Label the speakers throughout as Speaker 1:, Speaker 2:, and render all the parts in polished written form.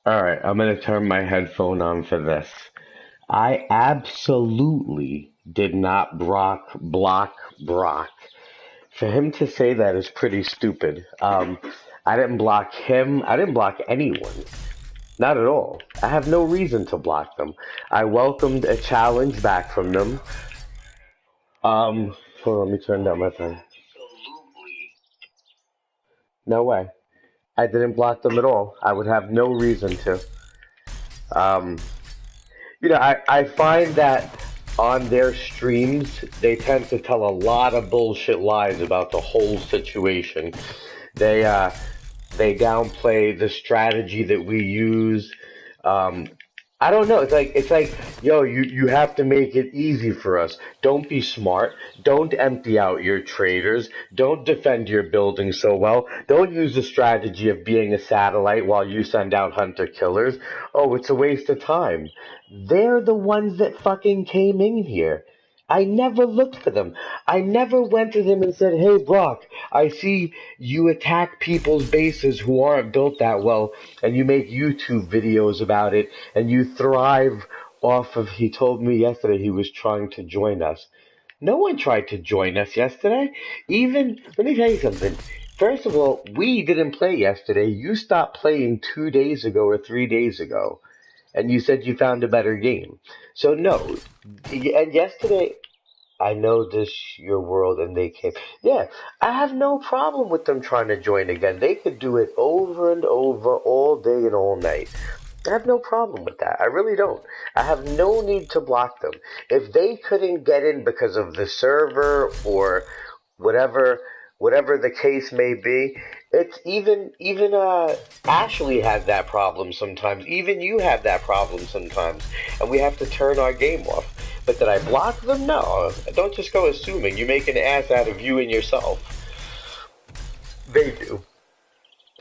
Speaker 1: All right, I'm gonna turn my headphone on for this. I absolutely did not block Brock. For him to say that is pretty stupid. I didn't block him. I didn't block anyone. Not at all. I have no reason to block them. I welcomed a challenge back from them. Hold on, let me turn down my phone. No way. I didn't block them at all. I would have no reason to. Um, I find that on their streams, they tend to tell a lot of bullshit lies about the whole situation. They uh, they downplay the strategy that we use. Um, I don't know. It's like, yo, you have to make it easy for us. Don't be smart. Don't empty out your traders. Don't defend your building so well. Don't use the strategy of being a satellite while you send out hunter killers. Oh, it's a waste of time. They're the ones that fucking came in here. I never looked for them. I never went to them and said, "Hey, Brock, I see you attack people's bases who aren't built that well, and you make YouTube videos about it, and you thrive off of." He told me yesterday he was trying to join us. No one tried to join us yesterday. Even, let me tell you something. First of all, we didn't play yesterday. You stopped playing 2 days ago or 3 days ago, and you said you found a better game. So no. And yesterday, I know this your world, and they came. Yeah, I have no problem with them trying to join again. They could do it over and over all day and all night. I have no problem with that. I really don't. I have no need to block them. If they couldn't get in because of the server or whatever whatever the case may be, it's even Ashley has that problem sometimes. Even you have that problem sometimes, and we have to turn our game off. But did I block them? No. Don't just go assuming. You make an ass out of you and yourself. They do.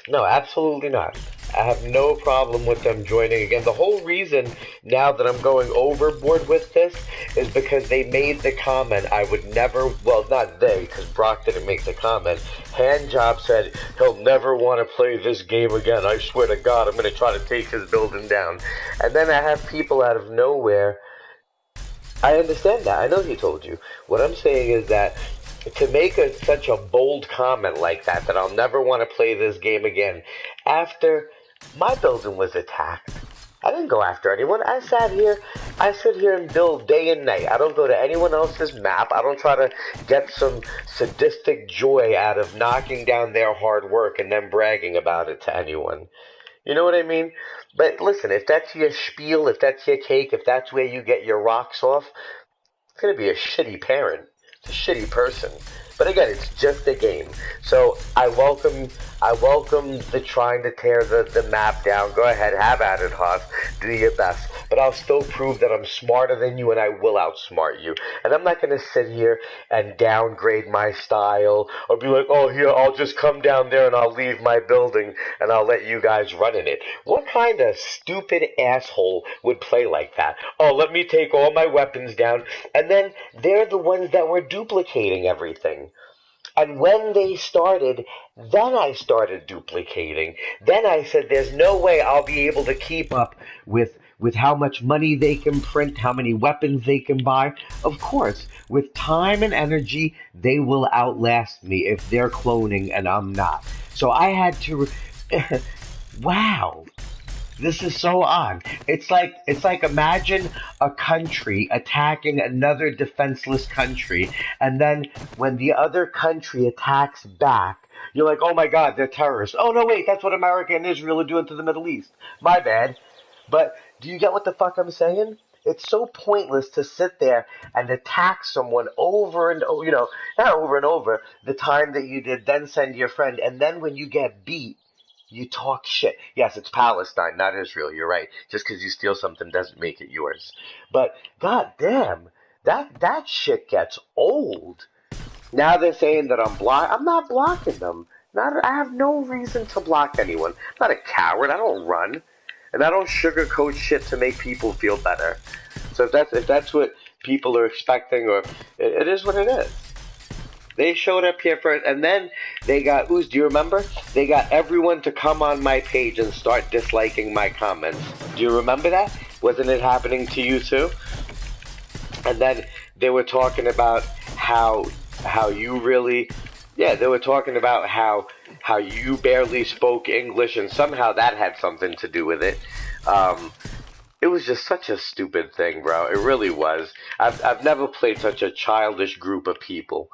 Speaker 1: No, absolutely not. I have no problem with them joining again. The whole reason now that I'm going overboard with this is because they made the comment I would never, well, not they, because Brock didn't make the comment. Handjob said he'll never want to play this game again. I swear to God, I'm going to try to take his building down. And then I have people out of nowhere. I understand that. I know he told you. What I'm saying is that to make such a bold comment like that, that I'll never want to play this game again, after my building was attacked. I didn't go after anyone. I sit here and build day and night. I don't go to anyone else's map. I don't try to get some sadistic joy out of knocking down their hard work and then bragging about it to anyone. You know what I mean? But listen, if that's your spiel, if that's your cake, if that's where you get your rocks off, it's going to be a shitty parent. It's a shitty person. But again, it's just a game. So I welcome the trying to tear the map down. Go ahead, have at it, Hoss. Do your best. But I'll still prove that I'm smarter than you and I will outsmart you. And I'm not going to sit here and downgrade my style or be like, oh, here, I'll just come down there and I'll leave my building and I'll let you guys run in it. What kind of stupid asshole would play like that? Oh, let me take all my weapons down. And then they're the ones that were duplicating everything. And when they started, then I started duplicating. Then I said, there's no way I'll be able to keep up with how much money they can print, how many weapons they can buy. Of course, with time and energy, they will outlast me if they're cloning and I'm not. So I had to. Wow. This is so odd. It's like imagine a country attacking another defenseless country, and then when the other country attacks back, you're like, oh my God, they're terrorists. Oh no, wait, that's what America and Israel are doing to the Middle East. My bad. But do you get what the fuck I'm saying? It's so pointless to sit there and attack someone over and over, not over and over, the time that you did, then send your friend, and then when you get beat, you talk shit. Yes, it's Palestine, not Israel. You're right. Just because you steal something doesn't make it yours. But god damn, that shit gets old. Now they're saying that I'm not blocking them. Not. I have no reason to block anyone. I'm not a coward. I don't run, and I don't sugarcoat shit to make people feel better. So if that's what people are expecting, or it is what it is. They showed up here first, and then they got Ooze. Do you remember? They got everyone to come on my page and start disliking my comments. Do you remember that? Wasn't it happening to you too? And then they were talking about how you really, yeah, they were talking about how you barely spoke English, and somehow that had something to do with it. Um, it was just such a stupid thing, bro. It really was. I've never played such a childish group of people.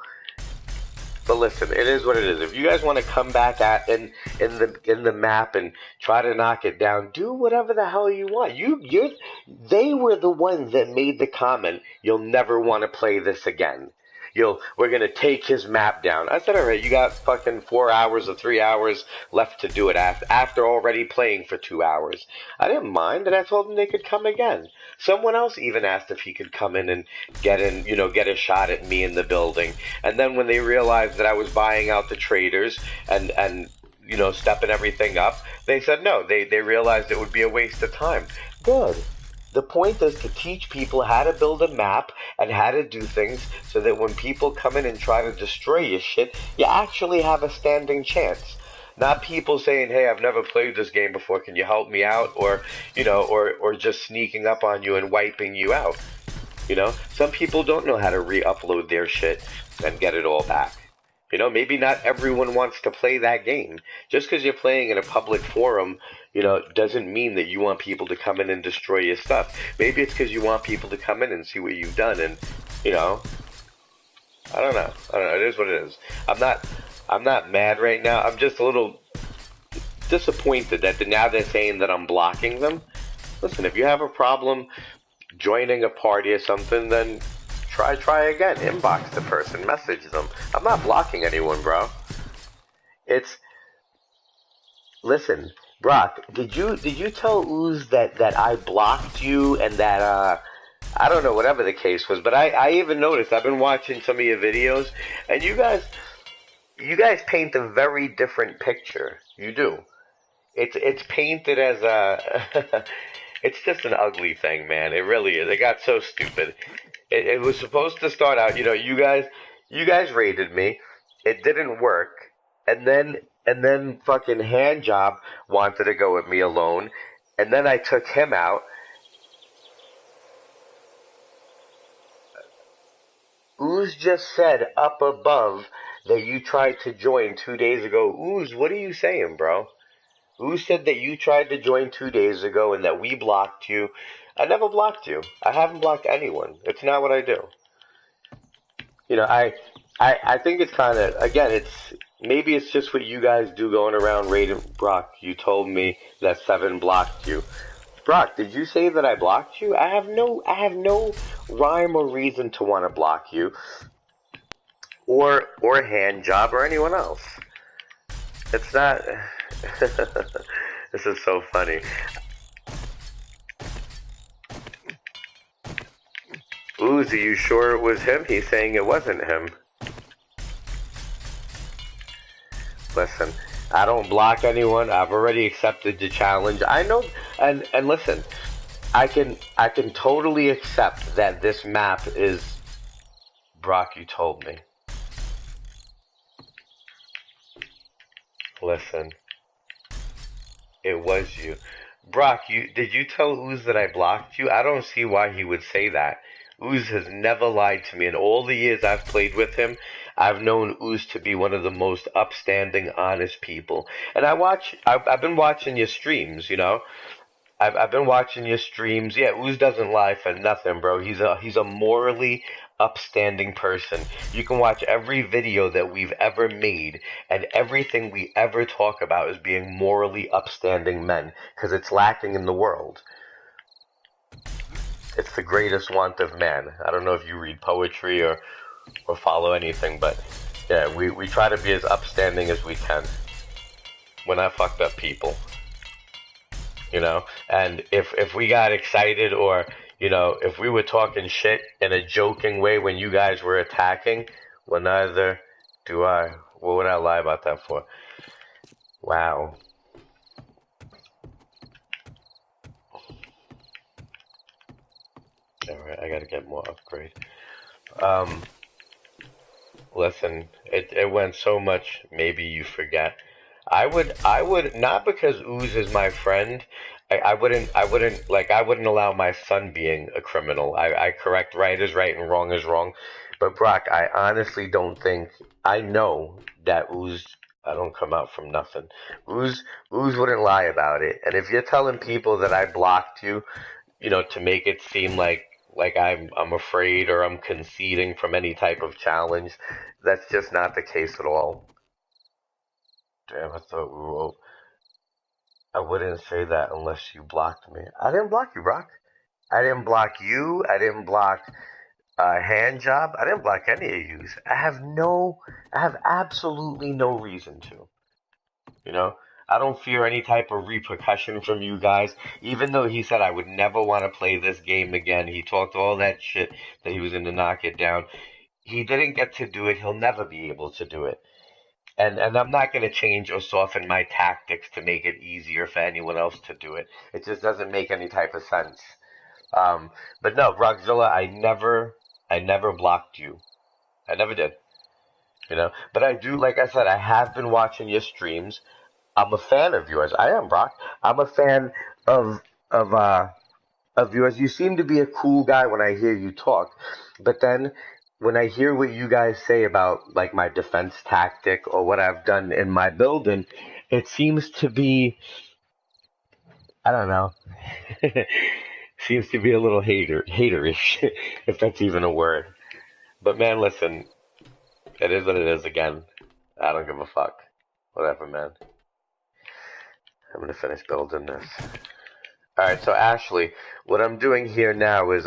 Speaker 1: But listen, it is what it is. If you guys want to come back at in the map and try to knock it down, do whatever the hell you want. They were the ones that made the comment. You'll never want to play this again. We're gonna take his map down. I said, all right, you got fucking 4 hours or 3 hours left to do it after already playing for 2 hours. I didn't mind, and I told them they could come again. Someone else even asked if he could come in, get a shot at me in the building. And then when they realized that I was buying out the traders and stepping everything up, they said no. They realized it would be a waste of time. Good. The point is to teach people how to build a map and how to do things so that when people come in and try to destroy your shit, you actually have a standing chance. Not people saying, "Hey, I've never played this game before. Can you help me out?" Or just sneaking up on you and wiping you out. Some people don't know how to re-upload their shit and get it all back. Maybe not everyone wants to play that game. Just because you're playing in a public forum, doesn't mean that you want people to come in and destroy your stuff. Maybe it's because you want people to come in and see what you've done, and you know, I don't know. I don't know. It is what it is. I'm not mad right now. I'm just a little disappointed that now they're saying that I'm blocking them. Listen, if you have a problem joining a party or something, then try again. Inbox the person, message them. I'm not blocking anyone, bro. It's Listen, Brock. Did you tell Ooze that I blocked you and that I don't know whatever the case was, but I even noticed I've been watching some of your videos and you guys paint a very different picture. You do. It's painted as a it's just an ugly thing, man. It really is. It got so stupid. It was supposed to start out, you guys raided me. It didn't work. And then fucking Handjob wanted to go with me alone. And then I took him out. Ooze just said up above that you tried to join 2 days ago. Ooze, what are you saying, bro? Ooze said that you tried to join 2 days ago and that we blocked you. I never blocked you. I haven't blocked anyone. It's not what I do. I think it's kind of, again, maybe it's just what you guys do going around raiding. Brock, you told me that Seven blocked you. Brock, did you say that I blocked you? I have no rhyme or reason to want to block you, or hand job or anyone else. It's not. This is so funny. Ooze, are you sure it was him? He's saying it wasn't him. Listen, I don't block anyone. I've already accepted the challenge. I know, and listen, I can totally accept that this map is Brock. You told me. Listen, it was you. Brock, did you tell Ooze that I blocked you? I don't see why he would say that. Ooze has never lied to me. In all the years I've played with him, I've known Ooze to be one of the most upstanding, honest people. And I've been watching your streams, I've been watching your streams. Yeah, Ooze doesn't lie for nothing, bro. He's a morally upstanding person. You can watch every video that we've ever made, and everything we ever talk about is being morally upstanding men, because it's lacking in the world. It's the greatest want of man. I don't know if you read poetry or follow anything, but yeah, we try to be as upstanding as we can. We're not fucked up people. And if we got excited, or if we were talking shit in a joking way when you guys were attacking, well, neither do I. What would I lie about that for? Wow. All right, I gotta get more upgrade. Um, Listen, it went so much. Maybe you forget. I would not because Ooze is my friend. I wouldn't allow my son being a criminal. I correct right is right and wrong is wrong. But Brock, I honestly don't think I know that Ooze. I don't come out from nothing. Ooze Ooze wouldn't lie about it. And if you're telling people that I blocked you, to make it seem like I'm afraid or I'm conceding from any type of challenge. That's just not the case at all. Damn, I thought we were. I wouldn't say that unless you blocked me. I didn't block you, Brock. I didn't block you. I didn't block hand job. I didn't block any of yous. I have absolutely no reason to. You know, I don't fear any type of repercussion from you guys. Even though he said I would never want to play this game again, he talked all that shit that he was going to knock it down. He didn't get to do it. He'll never be able to do it. And I'm not going to change or soften my tactics to make it easier for anyone else to do it. It just doesn't make any type of sense. Um, but no, Rockzilla, I never blocked you. I never did. But I do, like I said, I have been watching your streams. I'm a fan of yours. I am, Brock. I'm a fan of of uh of yours. You seem to be a cool guy when I hear you talk, but then when I hear what you guys say about like my defense tactic or what I've done in my building, it seems to be I don't know. Seems to be a little haterish, if that's even a word. But man, listen, it is what it is. Again, I don't give a fuck. Whatever, man. I'm gonna finish building this. All right, so Ashley, what I'm doing here now is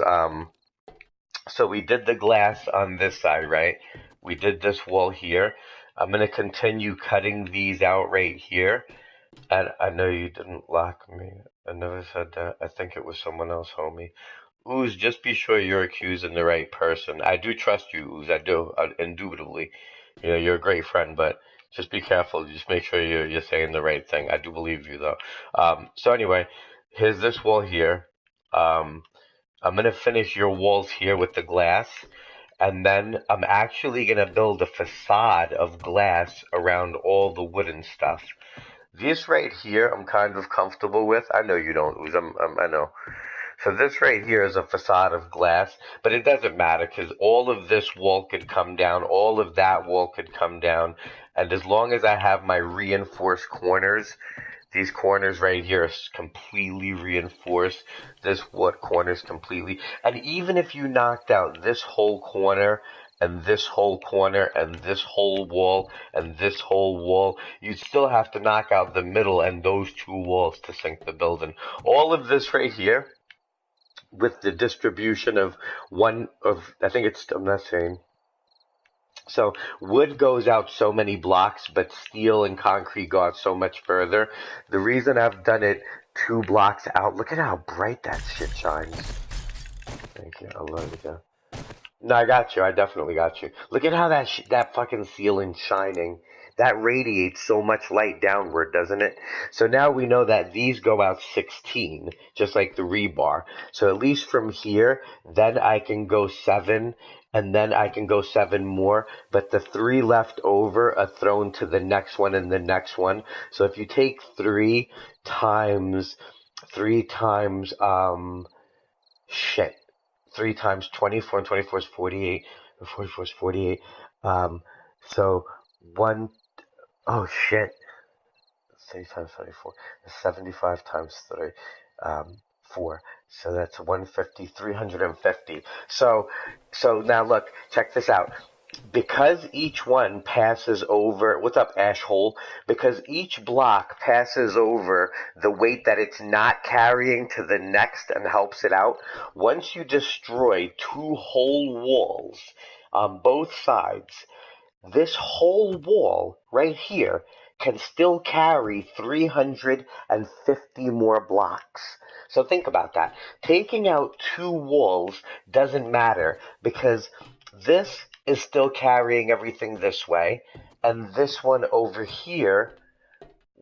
Speaker 1: so we did the glass on this side, right? We did this wall here. I'm gonna continue cutting these out right here. And I know you didn't lock me. I never said that. I think it was someone else, homie. Ooze, just be sure you're accusing the right person. I do trust you, Ooze. I do, indubitably. You're a great friend, but just be careful. Just make sure you're saying the right thing. I do believe you, though. So anyway, here's this wall here. Um, I'm gonna finish your walls here with the glass, and then I'm actually gonna build a facade of glass around all the wooden stuff. This right here, I'm kind of comfortable with. I know you don't, Ooze. I know. So this right here is a facade of glass, but it doesn't matter because all of this wall could come down, all of that wall could come down, and as long as I have my reinforced corners, these corners right here are completely reinforced. This wood corners completely, and even if you knocked out this whole corner and this whole corner and this whole wall and this whole wall, you'd still have to knock out the middle and those two walls to sink the building. All of this right here with the distribution of I think it's, I'm not saying. So wood goes out so many blocks, but steel and concrete go out so much further. The reason I've done it 2 blocks out, look at how bright that shit shines. Thank you. I love it. Yeah. No, I got you. I definitely got you. Look at how that fucking ceiling's shining. That radiates so much light downward, doesn't it? So now we know that these go out 16, just like the rebar. So at least from here, then I can go 7, and then I can go 7 more. But the 3 left over are thrown to the next one and the next one. So if you take 3 times, shit. 3 times 24, and 24 is 48, and 44 is 48. So one, oh shit, 30 times 24 is 75 times 3, 4. So that's 150, 350. So now look, check this out. Because each one passes over, what's up, Ashhole? Because each block passes over the weight that it's not carrying to the next and helps it out, once you destroy 2 whole walls on both sides, this whole wall right here can still carry 350 more blocks. So think about that. Taking out 2 walls doesn't matter because this is still carrying everything this way, and this one over here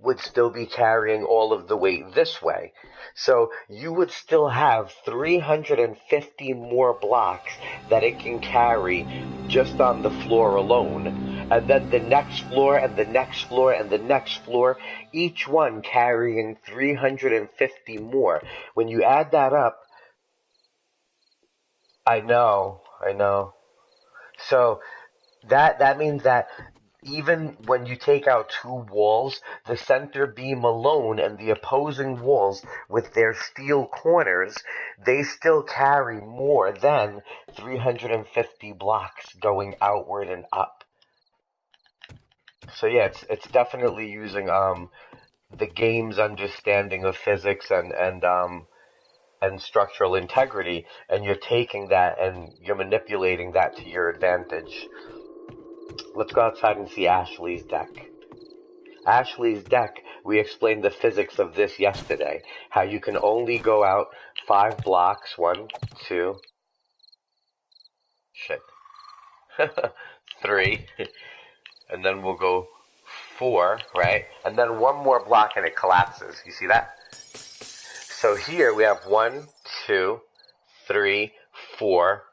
Speaker 1: would still be carrying all of the weight this way. So you would still have 350 more blocks that it can carry just on the floor alone. And then the next floor and the next floor and the next floor, each one carrying 350 more. When you add that up, I know. So that means that even when you take out two walls, the center beam alone and the opposing walls with their steel corners, they still carry more than 350 blocks going outward and up. So yeah, it's definitely using the game's understanding of physics and structural integrity, and you're taking that and you're manipulating that to your advantage. Let's go outside and see Ashley's deck. Ashley's deck, we explained the physics of this yesterday. How you can only go out 5 blocks. 1, 2, 3, and then we'll go 4, right? And then one more block and it collapses. You see that? So here we have 1, 2, 3, 4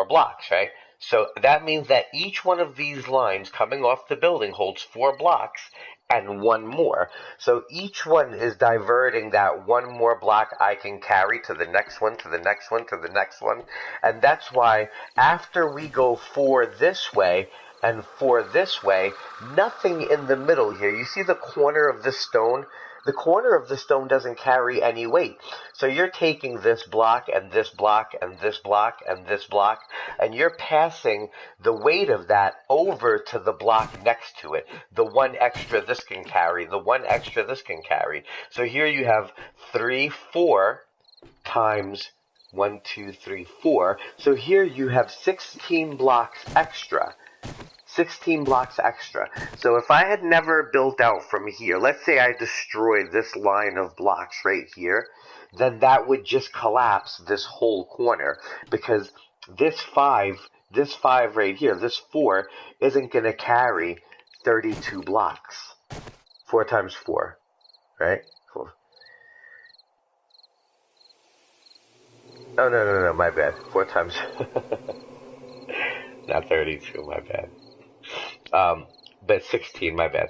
Speaker 1: blocks, right? So that means that each one of these lines coming off the building holds 4 blocks and one more. So each one is diverting that one more block I can carry to the next one, to the next one, to the next one. And that's why after we go 4 this way and 4 this way, nothing in the middle here. You see the corner of the stone? The corner of the stone doesn't carry any weight. So you're taking this block and this block and this block and this block, and you're passing the weight of that over to the block next to it. The one extra this can carry, the one extra this can carry. So here you have 3, 4 times 1, 2, 3, 4. So here you have 16 blocks extra. 16 blocks extra. So if I had never built out from here, let's say I destroyed this line of blocks right here, then that would just collapse this whole corner, because this 5 right here, this 4, isn't going to carry 32 blocks. 4 times 4, right? 4. Oh, no, my bad. 4 times... Not 32, my bad. But 16, my bad.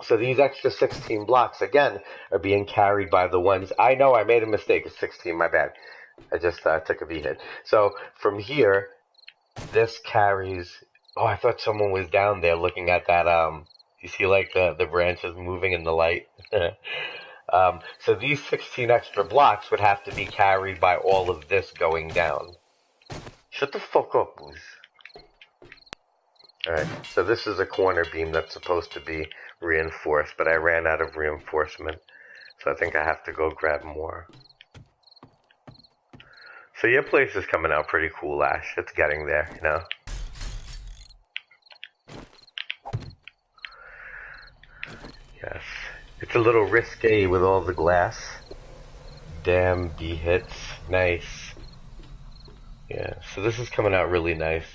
Speaker 1: So these extra 16 blocks, again, are being carried by the ones... I know I made a mistake. It's 16, my bad. I just took a V-hit. So from here, this carries... Oh, I thought someone was down there looking at that... You see, like, the branches moving in the light? So these 16 extra blocks would have to be carried by all of this going down. Shut the fuck up, Booze. Alright, so this is a corner beam that's supposed to be reinforced, but I ran out of reinforcement, so I think I have to go grab more. So your place is coming out pretty cool, Ash. It's getting there, you know? Yes. It's a little risque with all the glass. Damn, B-hits. Nice. Yeah, so this is coming out really nice.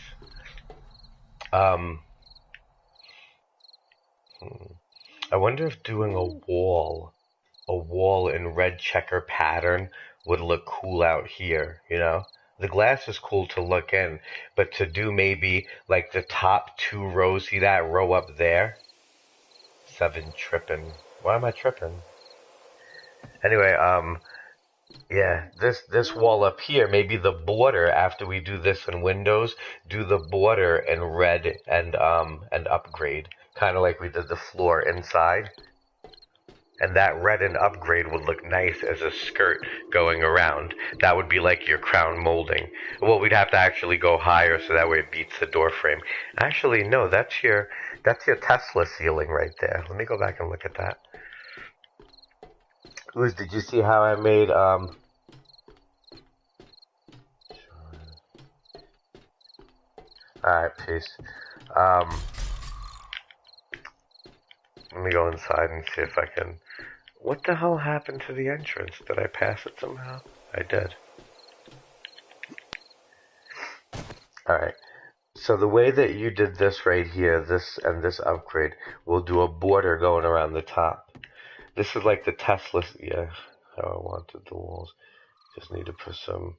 Speaker 1: I wonder if doing a wall in red checker pattern would look cool out here, you know? The glass is cool to look in, but to do maybe like the top 2 rows, see that row up there? 7 tripping. Why am I tripping? Anyway, yeah, this wall up here, maybe the border, after we do this in Windows, do the border in red and upgrade. Kind of like we did the floor inside. And that red and upgrade would look nice as a skirt going around. That would be like your crown molding. Well, we'd have to actually go higher so that way it beats the door frame. Actually, no, that's your Tesla ceiling right there. Let me go back and look at that. Ooze, did you see how I made, Alright, peace. Let me go inside and see if I can... What the hell happened to the entrance? Did I pass it somehow? I did. Alright. So the way that you did this right here, this and this upgrade, we'll do a border going around the top. This is like the Tesla, yeah, how I wanted the walls. Just need to put some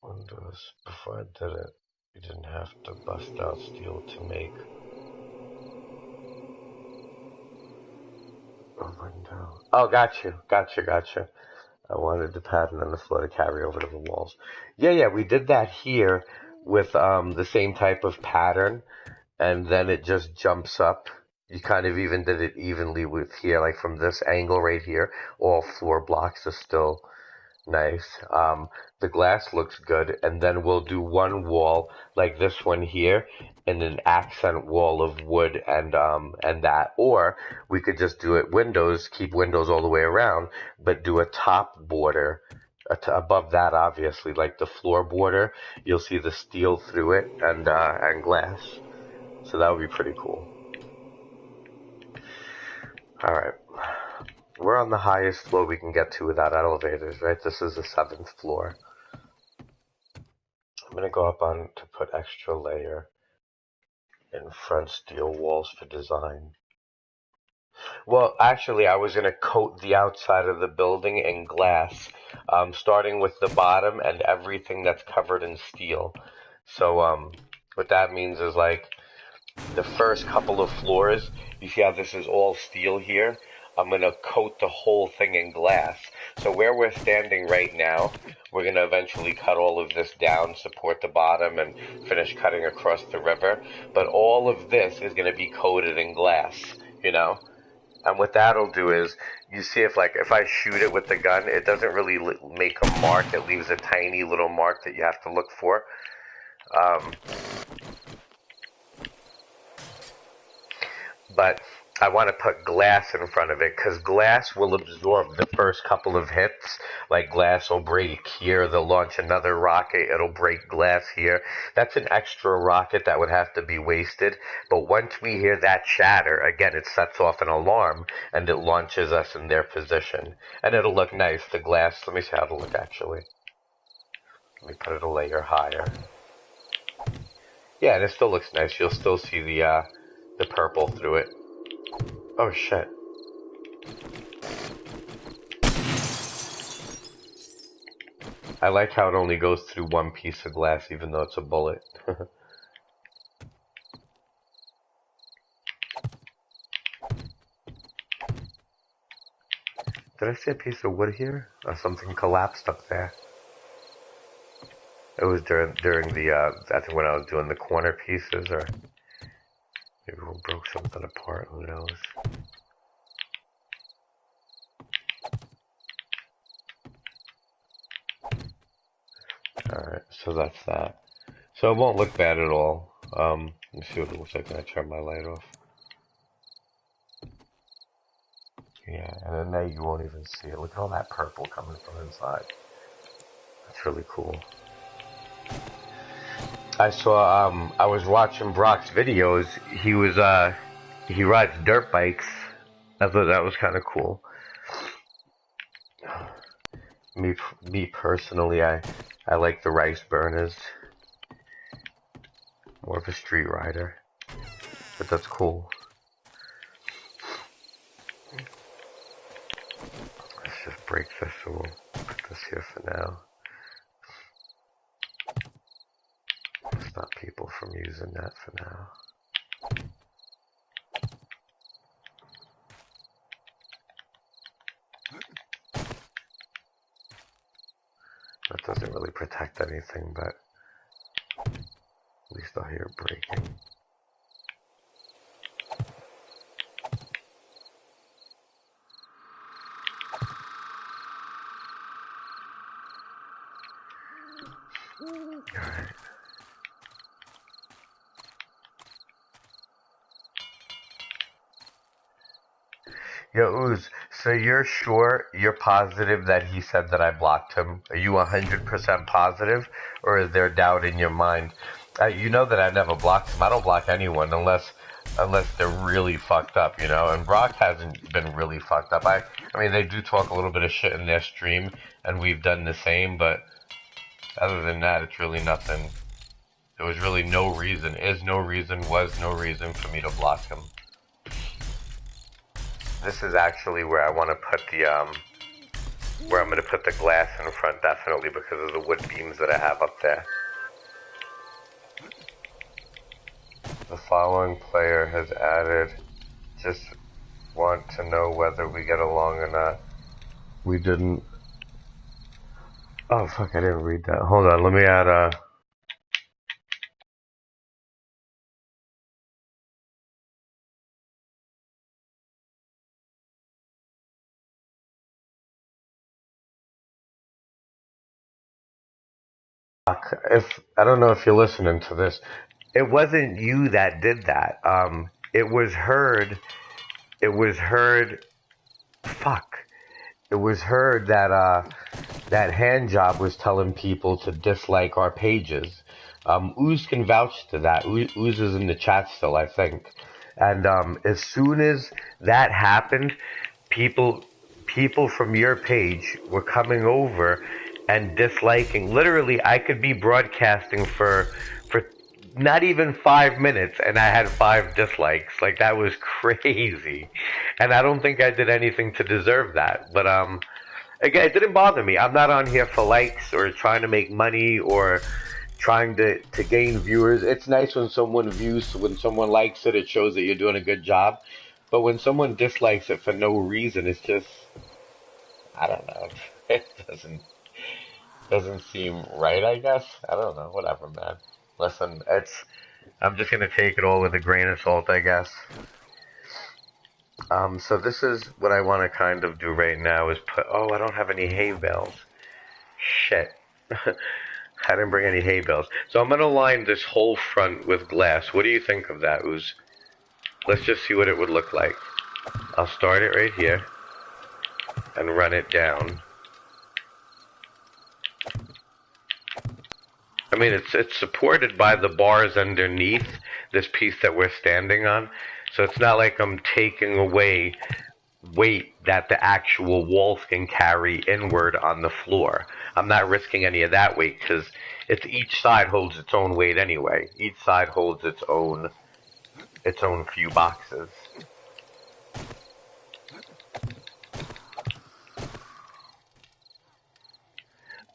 Speaker 1: windows. Before I did it, you didn't have to bust out steel to make a window. Oh, got you. I wanted the pattern on the floor to carry over to the walls. Yeah, we did that here with the same type of pattern, and then it just jumps up. You kind of even did it evenly with here, like from this angle right here. All floor blocks are still nice. The glass looks good, and then we'll do one wall like this one here, and an accent wall of wood and that. Or we could just do it windows, keep windows all the way around, but do a top border. Above that, obviously, like the floor border, you'll see the steel through it and glass. So that would be pretty cool. All right. We're on the highest floor we can get to without elevators, right? This is the 7th floor. I'm going to go up on to put extra layer in front steel walls for design. Well, actually, I was going to coat the outside of the building in glass, starting with the bottom and everything that's covered in steel. So what that means is like the first couple of floors, you see how this is all steel here? I'm going to coat the whole thing in glass. So where we're standing right now, we're going to eventually cut all of this down, support the bottom, and finish cutting across the river. But all of this is going to be coated in glass, you know? And what that'll do is, you see if I shoot it with the gun, it doesn't really make a mark. It leaves a tiny little mark that you have to look for. But I want to put glass in front of it because glass will absorb the first couple of hits. Like glass will break here, they'll launch another rocket, it'll break glass here. That's an extra rocket that would have to be wasted. But once we hear that shatter, again, it sets off an alarm and it launches us in their position. And it'll look nice. The glass, let me see how it'll look actually. Let me put it a layer higher. Yeah, and it still looks nice. You'll still see the purple through it. Oh shit. I like how it only goes through one piece of glass even though it's a bullet. Did I see a piece of wood here? Or something collapsed up there? It was during the, I think when I was doing the corner pieces, or maybe we broke something apart, who knows. Alright, so that's that. So it won't look bad at all. Let me see what it looks like when I turn my light off. Yeah, and then now you won't even see it. Look at all that purple coming from inside. That's really cool. I saw, I was watching Brock's videos. He rides dirt bikes. I thought that was kind of cool. Me personally, I like the rice burners. More of a street rider. But that's cool. Let's just break this, so we'll put this here for now. Stop people from using that for now. That doesn't really protect anything, but at least I'll hear it breaking. Alright. Yo, Ooze, so you're sure, you're positive that he said that I blocked him? Are you 100% positive, or is there doubt in your mind? You know that I never blocked him. I don't block anyone unless they're really fucked up, you know? And Brock hasn't been really fucked up. I mean, they do talk a little bit of shit in their stream, and we've done the same, but other than that, it's really nothing There was really no reason, is no reason, was no reason for me to block him. This is actually where I want to put the, where I'm going to put the glass in front, definitely, because of the wood beams that I have up there. The following player has added, just want to know whether we get along or not. We didn't. Oh, fuck, I didn't read that. Hold on, let me add, if, I don't know if you're listening to this. It wasn't you that did that. It was heard, fuck. It was heard that, that hand job was telling people to dislike our pages. Ooze can vouch to that. Ooze is in the chat still, I think. And as soon as that happened, people people from your page were coming over and disliking. Literally, I could be broadcasting for not even 5 minutes, and I had 5 dislikes. Like that was crazy, and I don't think I did anything to deserve that. But again, it didn't bother me. I'm not on here for likes or trying to make money or trying to gain viewers. It's nice when someone views, when someone likes it, it shows that you're doing a good job. But when someone dislikes it for no reason, it's just, I don't know. It doesn't seem right, I guess. I don't know. Whatever, man. Listen, I'm just gonna take it all with a grain of salt, I guess. So this is what I want to kind of do right now is put. Oh, I don't have any hay bales. Shit. I didn't bring any hay bales. So I'm gonna line this whole front with glass. What do you think of that, Ooze? Let's just see what it would look like. I'll start it right here and run it down. I mean, it's supported by the bars underneath this piece that we're standing on. So it's not like I'm taking away weight that the actual walls can carry inward on the floor. I'm not risking any of that weight because it's each side holds its own weight anyway. Each side holds its own few boxes.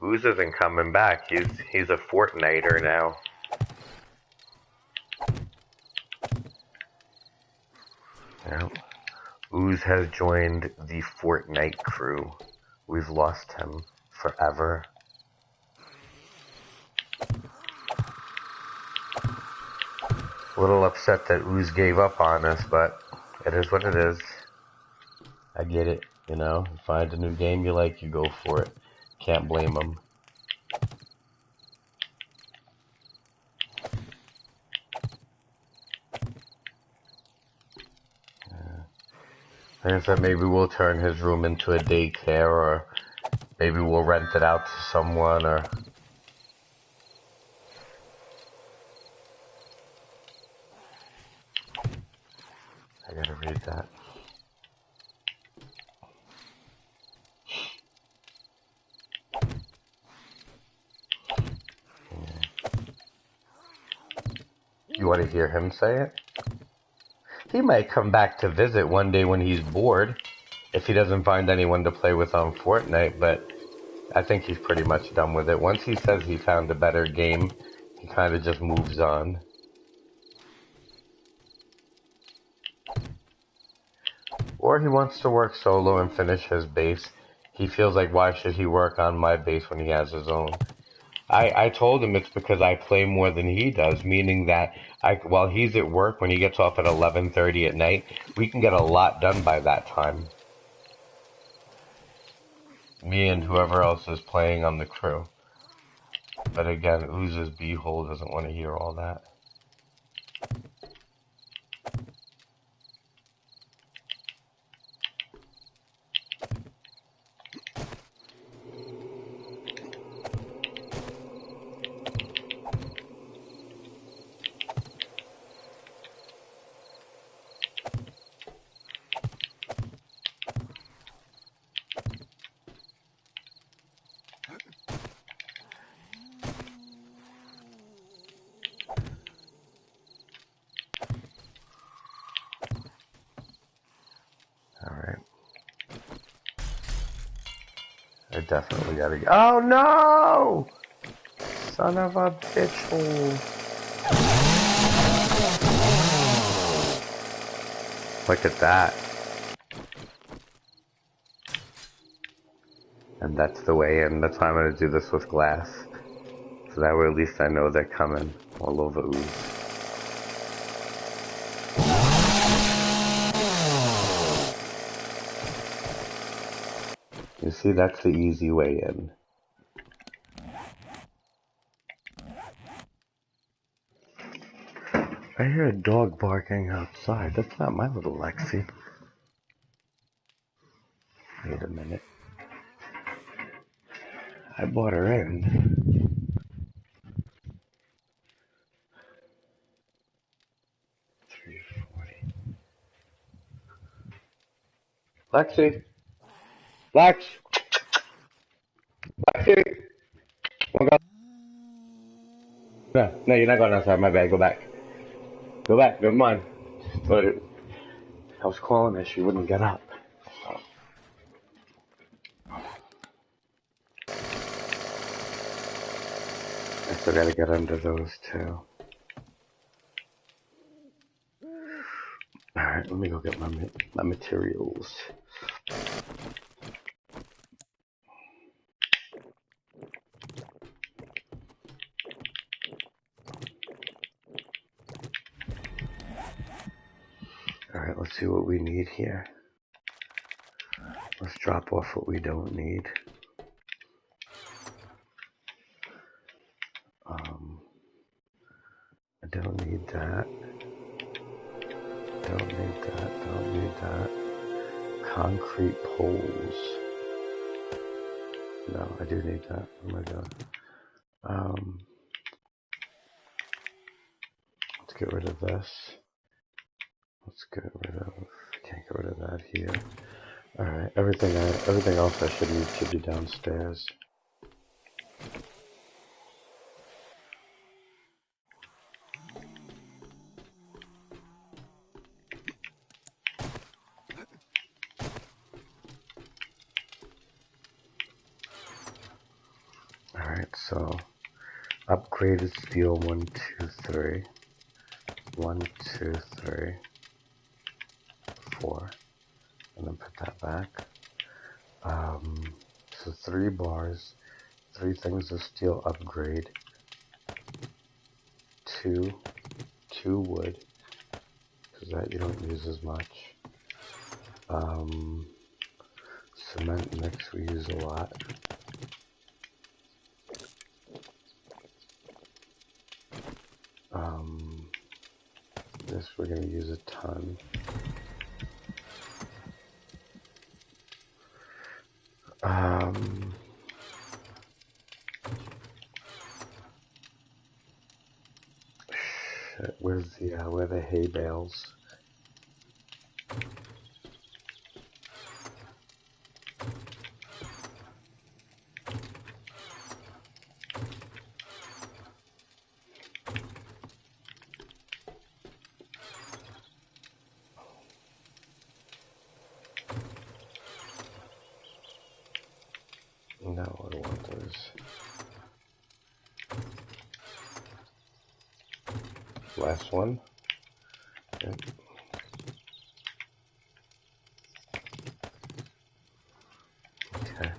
Speaker 1: Ooze isn't coming back. He's a Fortniter now. Yeah. Ooze has joined the Fortnite crew. We've lost him forever. A little upset that Ooze gave up on us, but it is what it is. I get it, you know. You find a new game you like, you go for it. Can't blame him. Like I said, maybe we'll turn his room into a daycare, or maybe we'll rent it out to someone, or... I gotta read that. You want to hear him say it? He might come back to visit one day when he's bored, if he doesn't find anyone to play with on Fortnite, but I think he's pretty much done with it. Once he says he found a better game, he kind of just moves on. Or he wants to work solo and finish his base. He feels like, why should he work on my base when he has his own? I told him it's because I play more than he does, meaning that while he's at work, when he gets off at 11:30 at night, we can get a lot done by that time. Me and whoever else is playing on the crew. But again, Ooze's beehole doesn't want to hear all that. I definitely gotta get. Oh no! Son of a bitch hole. Look at that. And that's the way in. That's why I'm gonna do this with glass. So that way at least I know they're coming all over ooze. You see, that's the easy way in. I hear a dog barking outside. That's not my little Lexi. Wait a minute. I brought her in. 340. Lexi! Lex! Lexi! Oh, go. No, you're not going outside. My bad. Go back. Go back. Never mind. But I was calling her. She wouldn't get up. I still gotta get under those too. Alright, let me go get my materials. Alright, let's see what we need here. Let's drop off what we don't need. I don't need that. Don't need that. Don't need that. Concrete poles. No, I do need that. Oh my god. Let's get rid of this. Let's get rid of. Can't get rid of that here. All right. Everything else I should need should be downstairs. Alright, so upgraded steel 1, 2, 3. 1, 2, 3, 4. And then put that back. So 3 bars, 3 things of steel upgrade, 2 wood, because that you don't use as much. Cement mix we use a lot. This we're going to use a ton. Shit, where the hay bales? No, I don't want those. Last one. Yep. Okay.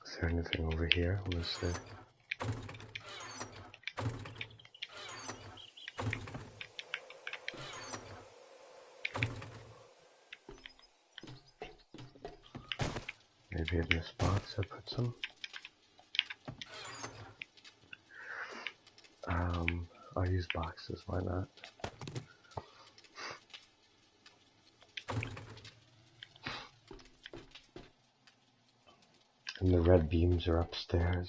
Speaker 1: Is there anything over here? Let's see. Maybe in this box I put some. I'll use boxes, why not? And the red beams are upstairs.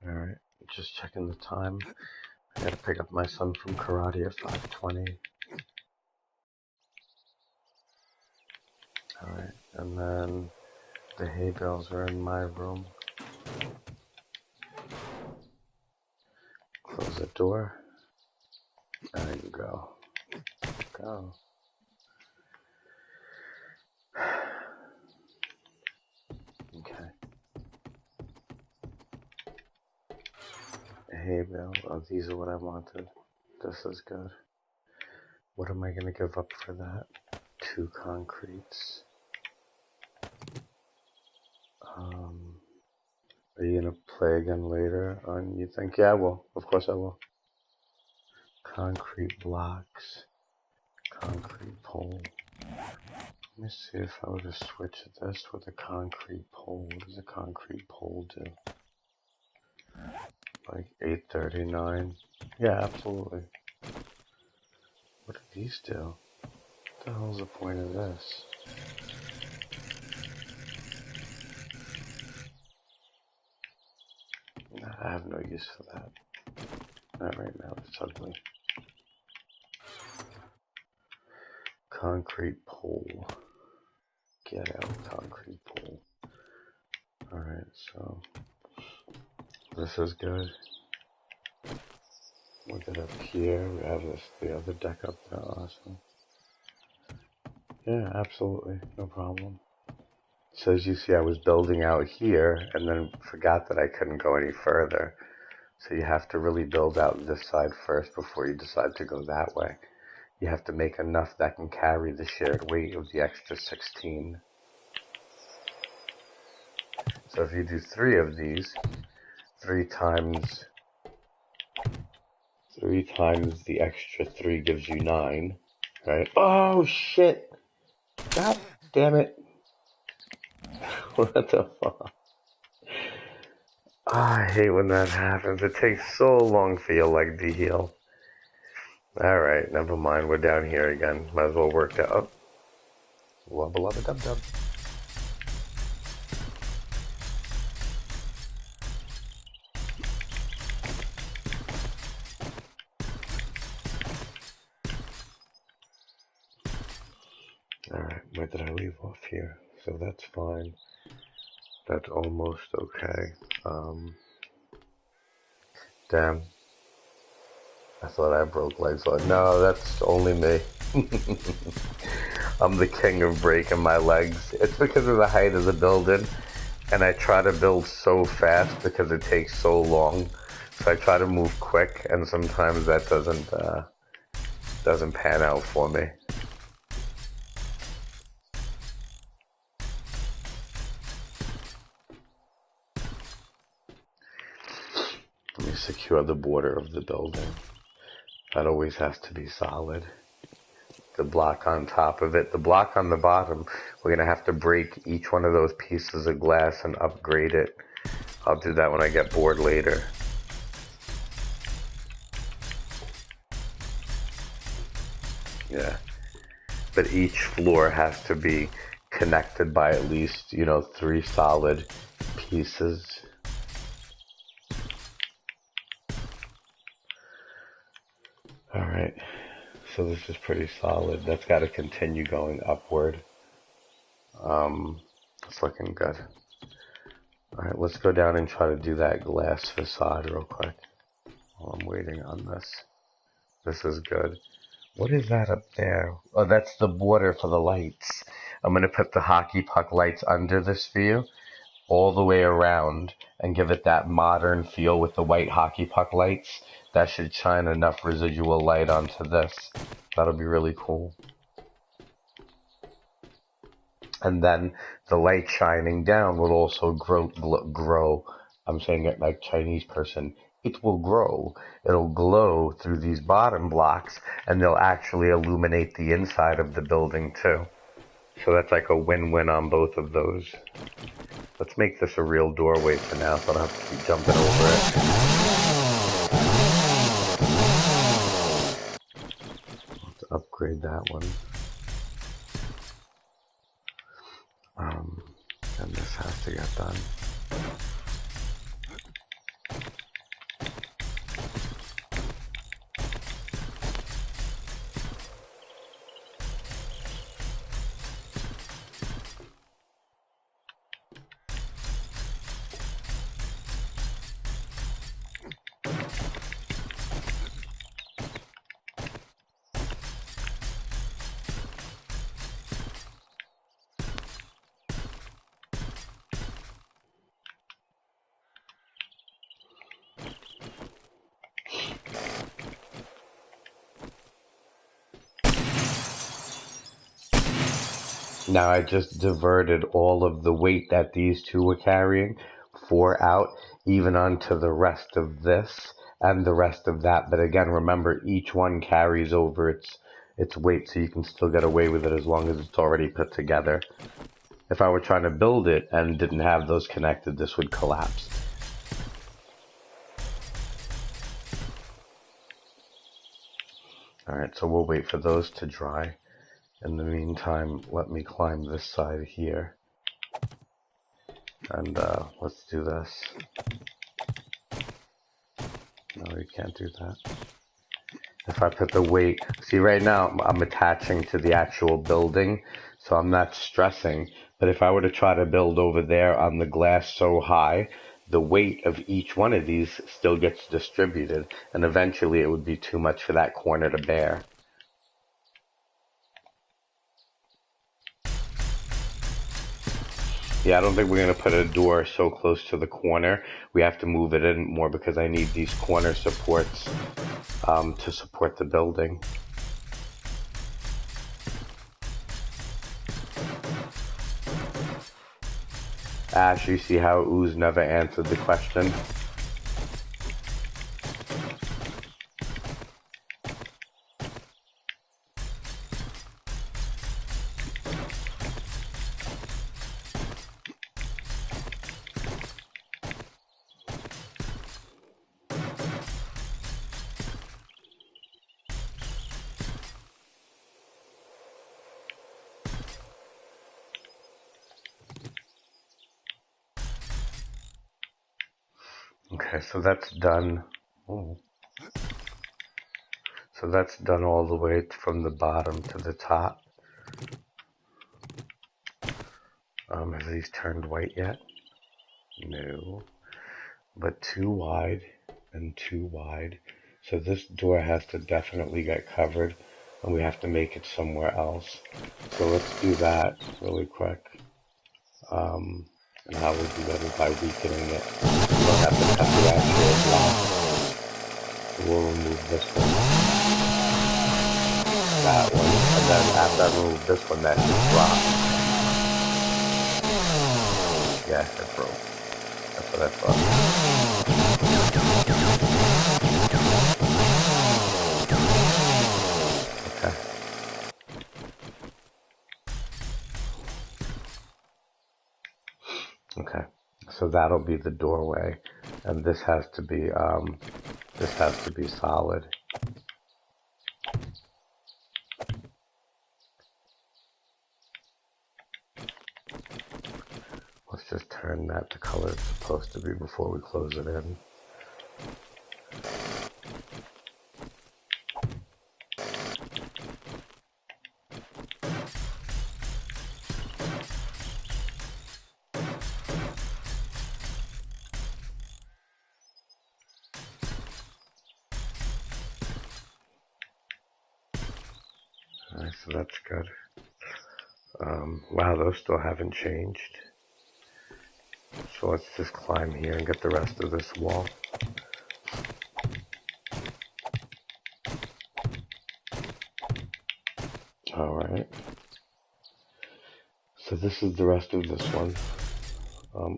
Speaker 1: Alright, just checking the time. I gotta pick up my son from karate at 5:20. Alright, and then the hay bales are in my room. Close the door. There you go. Go. Okay. Hey, Bill. Oh, these are what I wanted. This is good. What am I going to give up for that? 2 concretes. Are you going to play again later on, you think? Yeah, I will. Of course I will. Concrete blocks. Concrete pole. Let me see if I were to switch this with a concrete pole. What does a concrete pole do? Like 839? Yeah, absolutely. What do these do? What the hell's the point of this? I have no use for that. Not right now, it's ugly. Concrete pole. Get out, concrete pole. Alright, so this is good. We'll get up here. We have the other deck up there. Awesome. Yeah, absolutely. No problem. So as you see, I was building out here and then forgot that I couldn't go any further. So you have to really build out this side first before you decide to go that way. You have to make enough that can carry the shared weight of the extra 16. So if you do 3 of these, 3 times the extra 3 gives you 9, right? Oh shit! God damn it! What the fuck? I hate when that happens. It takes so long for your leg to heal. Alright, never mind. We're down here again. Might as well work that up. Wubba lubba dub dub. Alright, where did I leave off here? So that's fine. That's almost okay. Damn. I thought I broke legs. No, that's only me. I'm the king of breaking my legs. It's because of the height of the building. And I try to build so fast because it takes so long. So I try to move quick, and sometimes that doesn't pan out for me. Let me secure the border of the building. That always has to be solid. The block on top of it, the block on the bottom, we're going to have to break each one of those pieces of glass and upgrade it. I'll do that when I get bored later. Yeah. But each floor has to be connected by at least, 3 solid pieces. Alright. So this is pretty solid. That's got to continue going upward. It's looking good. Alright, let's go down and try to do that glass facade real quick while I'm waiting on this. This is good. What is that up there? Oh, that's the border for the lights. I'm going to put the hockey puck lights under this view all the way around and give it that modern feel with the white hockey puck lights. That should shine enough residual light onto this. That'll be really cool. And then the light shining down will also grow. I'm saying it like Chinese person. It will grow. It'll glow through these bottom blocks, and they'll actually illuminate the inside of the building too. So that's like a win-win on both of those. Let's make this a real doorway for now, so I don't have to keep jumping over it. Let's upgrade that one. And this has to get done. Now I just diverted all of the weight that these two were carrying, four out, even onto the rest of this and the rest of that. But again, remember, each one carries over its weight, so you can still get away with it as long as it's already put together. If I were trying to build it and didn't have those connected, this would collapse. Alright, so we'll wait for those to dry. In the meantime, let me climb this side here. And let's do this. No, you can't do that. If I put the weight, see right now I'm attaching to the actual building, so I'm not stressing. But if I were to try to build over there on the glass so high, the weight of each one of these still gets distributed, and eventually it would be too much for that corner to bear. Yeah, I don't think we're going to put a door so close to the corner. We have to move it in more because I need these corner supports to support the building. Ash, you see how Ooze never answered the question? Okay, so that's done. Oh. So that's done all the way from the bottom to the top. Have these turned white yet? No. But too wide and too wide. So this door has to definitely get covered, and we have to make it somewhere else. So let's do that really quick. And how we'll do that is by weakening it. We don't have to cut the actual block. So we'll remove this one, that one, and then after I remove this one, that should drop. Yeah, it broke. That's what I thought. Okay. Okay. So that'll be the doorway, and this has to be solid. Let's just turn that the color it's supposed to be before we close it in. Alright, so that's good. Wow, those still haven't changed. So let's just climb here and get the rest of this wall. Alright. So this is the rest of this one.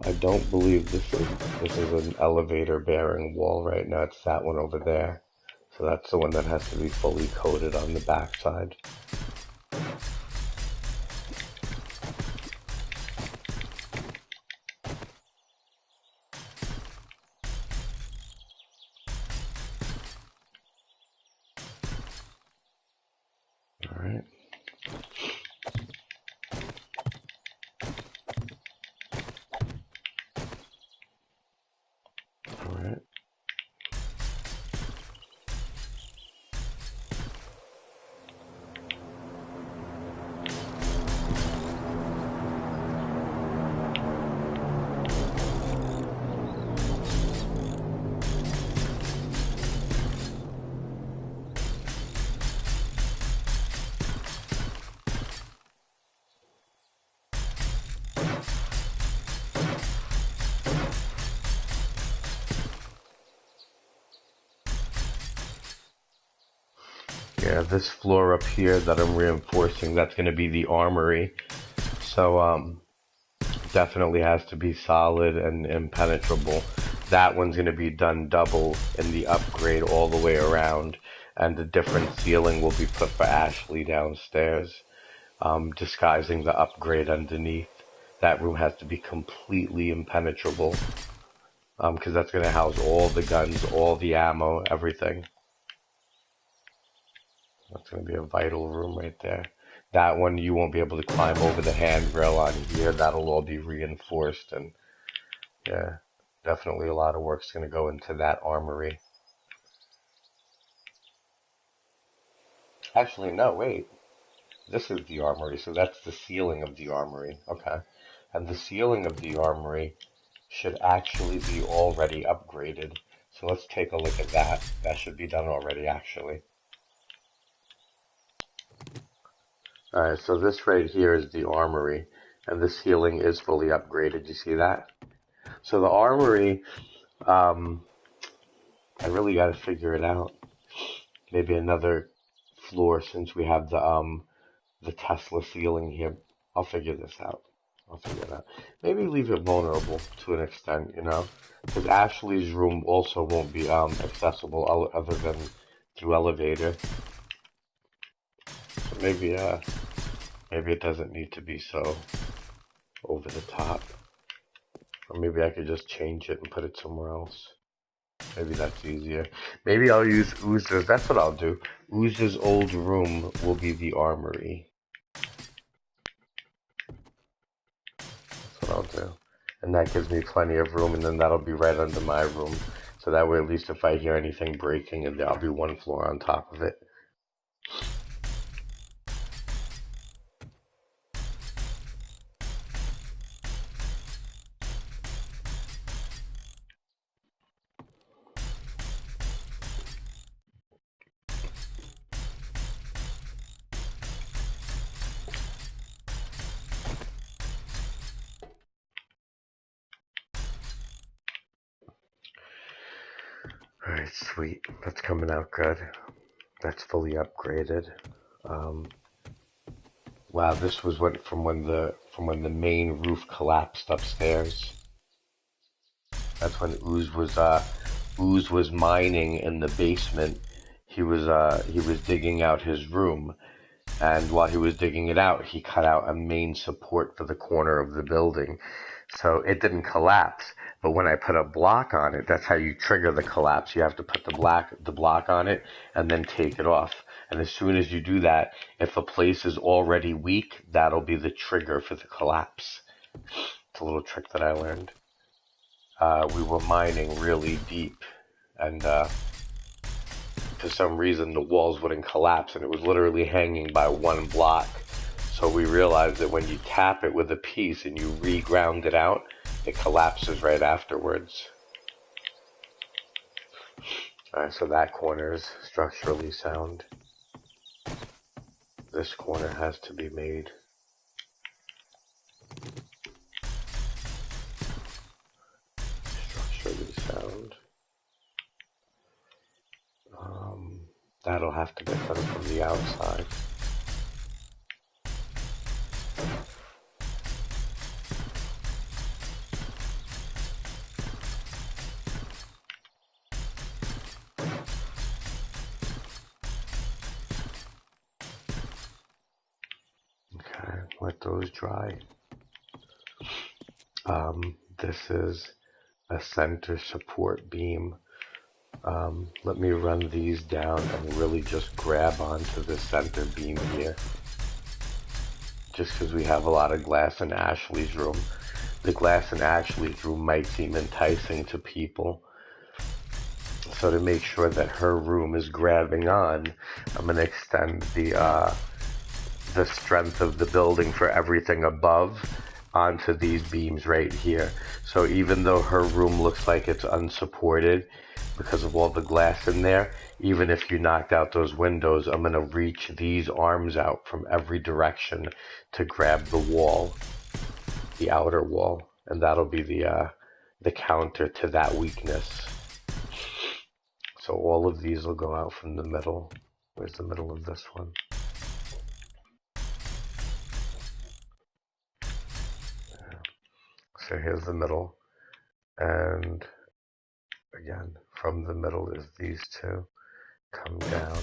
Speaker 1: I don't believe this is an elevator bearing wall right now. It's that one over there. So that's the one that has to be fully coated on the back side. Alright. Alright. Yeah, this floor up here that I'm reinforcing, that's going to be the armory. So definitely has to be solid and impenetrable. That one's going to be done double in the upgrade all the way around, and the different ceiling will be put for Ashley downstairs, disguising the upgrade underneath. That room has to be completely impenetrable, because that's going to house all the guns, all the ammo, everything. That's going to be a vital room right there. That one you won't be able to climb over the handrail on here. That'll all be reinforced, and yeah, definitely a lot of work's going to go into that armory. Actually, no, wait. This is the armory, so that's the ceiling of the armory. Okay. And the ceiling of the armory should actually be already upgraded. So let's take a look at that. That should be done already, actually. Alright, so this right here is the armory, and the ceiling is fully upgraded. You see that? So the armory, I really got to figure it out. Maybe another floor since we have the Tesla ceiling here. I'll figure this out. I'll figure it out. Maybe leave it vulnerable to an extent, you know, because Ashley's room also won't be accessible other than through elevator. So maybe it doesn't need to be so over the top, or maybe I could just change it and put it somewhere else. Maybe that's easier. Maybe I'll use Ooz's. That's what I'll do. Ooz's old room will be the armory. That's what I'll do. And that gives me plenty of room, and then that'll be right under my room. So that way, at least if I hear anything breaking, and there'll be one floor on top of it. Alright, sweet. That's coming out good. That's fully upgraded. Wow, this was from when the main roof collapsed upstairs. That's when Ooze was mining in the basement. He was digging out his room, and while he was digging it out, he cut out a main support for the corner of the building. So it didn't collapse, but when I put a block on it, that's how you trigger the collapse. You have to put the block on it and then take it off. And as soon as you do that, if a place is already weak, that'll be the trigger for the collapse. It's a little trick that I learned. We were mining really deep, and for some reason the walls wouldn't collapse, and it was literally hanging by one block. So we realized that when you tap it with a piece and you re-ground it out, it collapses right afterwards. Alright, so that corner is structurally sound. This corner has to be made. Structurally sound. That'll have to get done from the outside. Okay, let those dry. This is a center support beam. Let me run these down and really just grab onto the center beam here. Just because we have a lot of glass in Ashley's room. The glass in Ashley's room might seem enticing to people. So to make sure that her room is grabbing on, I'm going to extend the strength of the building for everything above onto these beams right here. So even though her room looks like it's unsupported because of all the glass in there, even if you knocked out those windows, I'm going to reach these arms out from every direction to grab the wall, the outer wall, and that'll be the counter to that weakness. So all of these will go out from the middle. Where's the middle of this one? so here's the middle, and again, from the middle is these two. Come down.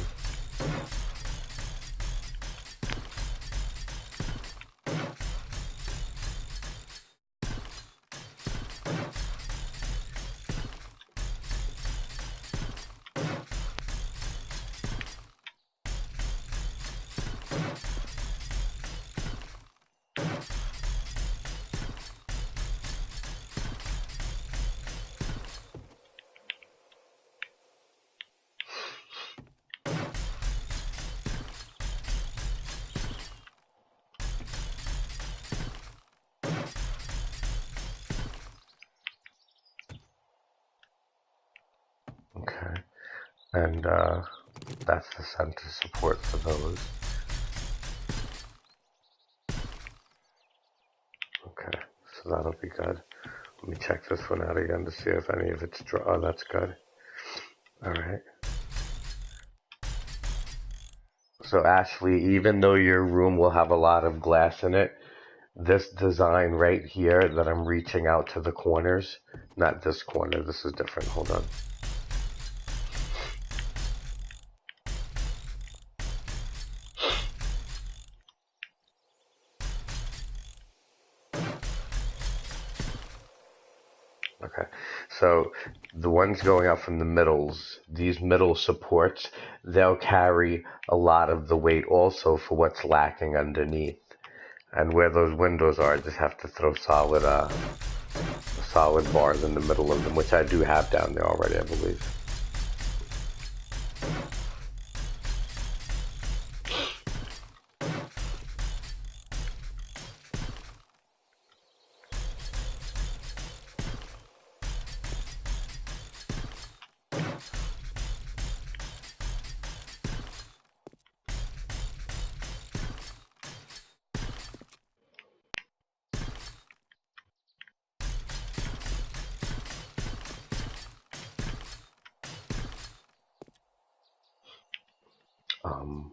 Speaker 1: Okay, and that's the center support for those. Okay, so that'll be good. Let me check this one out again to see if any of it's dry. Oh, that's good. All right. So Ashley, even though your room will have a lot of glass in it, this design right here that I'm reaching out to the corners, not this corner, this is different. Hold on. Okay, so the ones going out from the middles, these middle supports, they'll carry a lot of the weight also for what's lacking underneath. And where those windows are, I just have to throw solid bars in the middle of them, which I do have down there already, I believe. Um,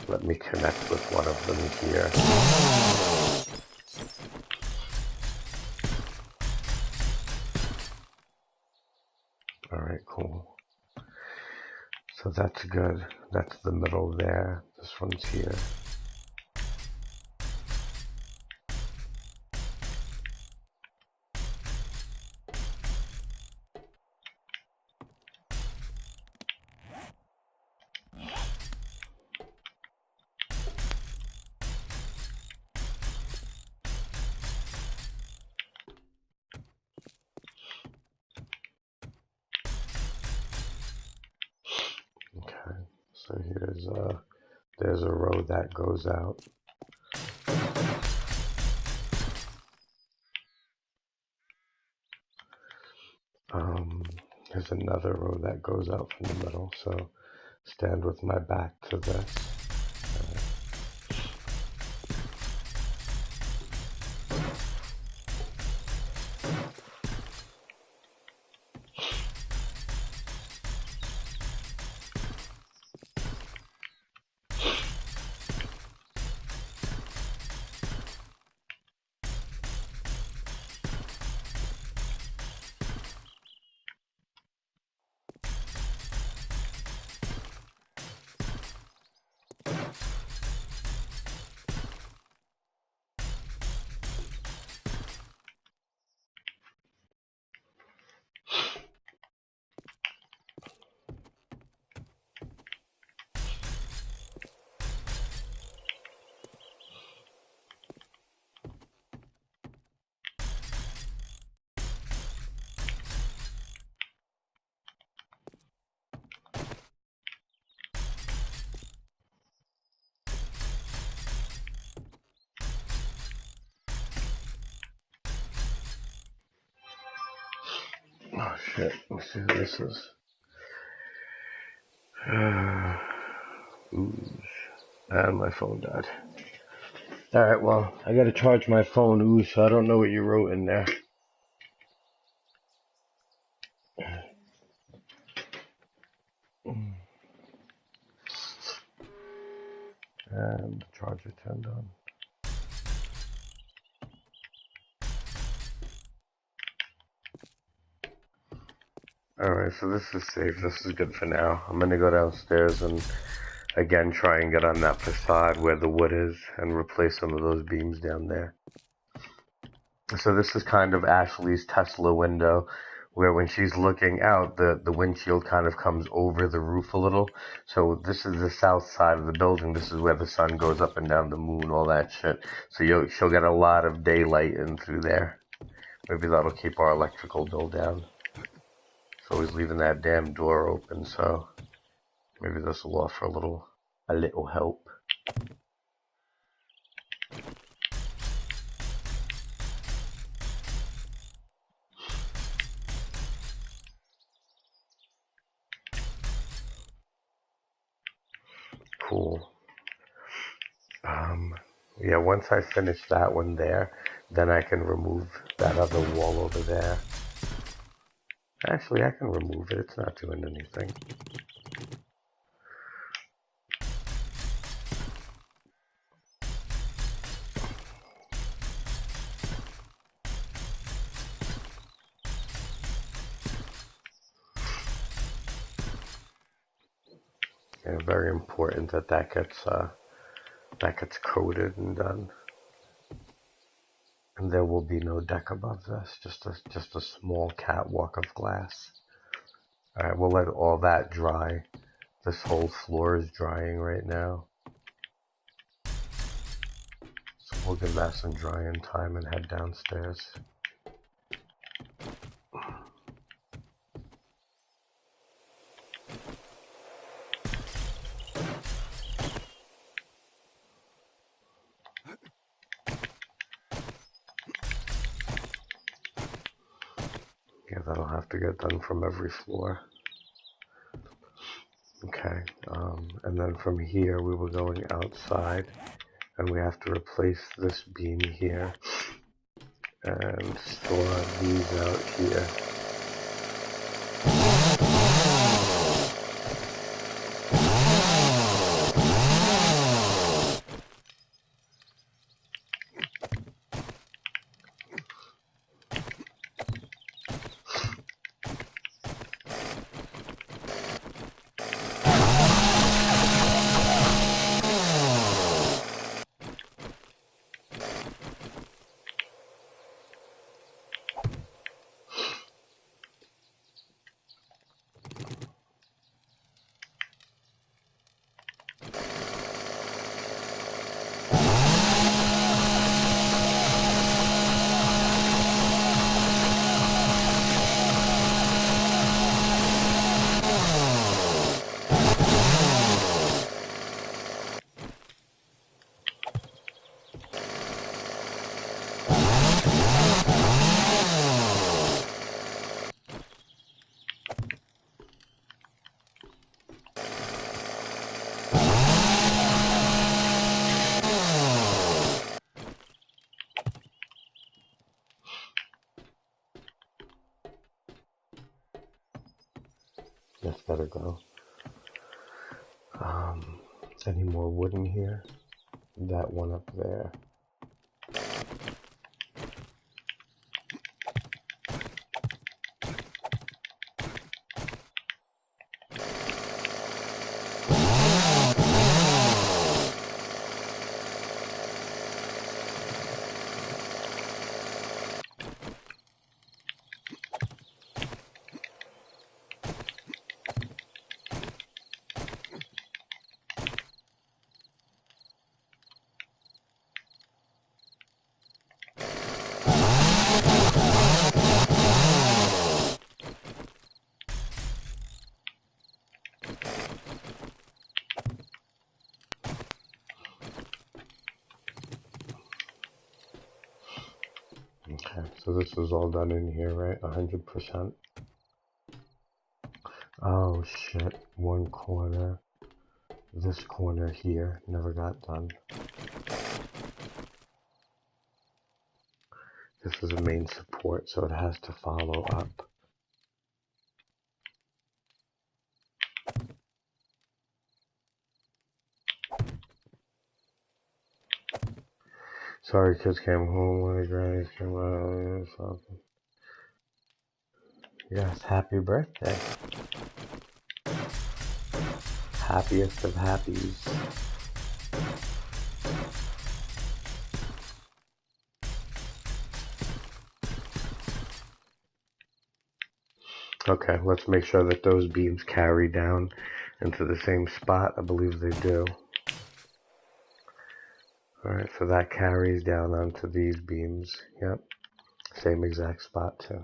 Speaker 1: Let me connect with one of them here. All right, cool. So that's good. That's the middle there. This one's here. Okay, so there's a row that goes out. There's another row that goes out from the middle, so stand with my back to this. Oh shit, let's see what this is. Ooh, and my phone died. Alright, well, I gotta charge my phone, ooh, so I don't know what you wrote in there. And the charger turned on. Alright, so this is safe. This is good for now. I'm gonna go downstairs and again try and get on that facade where the wood is and replace some of those beams down there. So this is kind of Ashley's Tesla window, where when she's looking out, the windshield kind of comes over the roof a little. So this is the south side of the building. This is where the sun goes up and down, the moon, all that shit. So she'll get a lot of daylight in through there. Maybe that'll keep our electrical bill down. It's always leaving that damn door open, so maybe this will offer a little help. Cool. Yeah, once I finish that one there, then I can remove that other wall over there. Actually, I can remove it. It's not doing anything. Yeah, very important that gets coated and done. And there will be no deck above this, just a small catwalk of glass. Alright, we'll let all that dry. This whole floor is drying right now. So we'll give that some drying time and head downstairs. Yeah, that'll have to get done from every floor. Okay, and then from here we were going outside, and we have to replace this beam here, and store these out here. That's gotta go. Any more wood in here? That one up there. Okay, so this is all done in here, right? 100%. Oh shit, one corner. This corner here never got done. This is a main support, so it has to follow up. Sorry, kids came home when the grannies came out. Yes, happy birthday. Happiest of happies. Okay, let's make sure that those beams carry down into the same spot. I believe they do. Alright, so that carries down onto these beams. Yep, same exact spot too.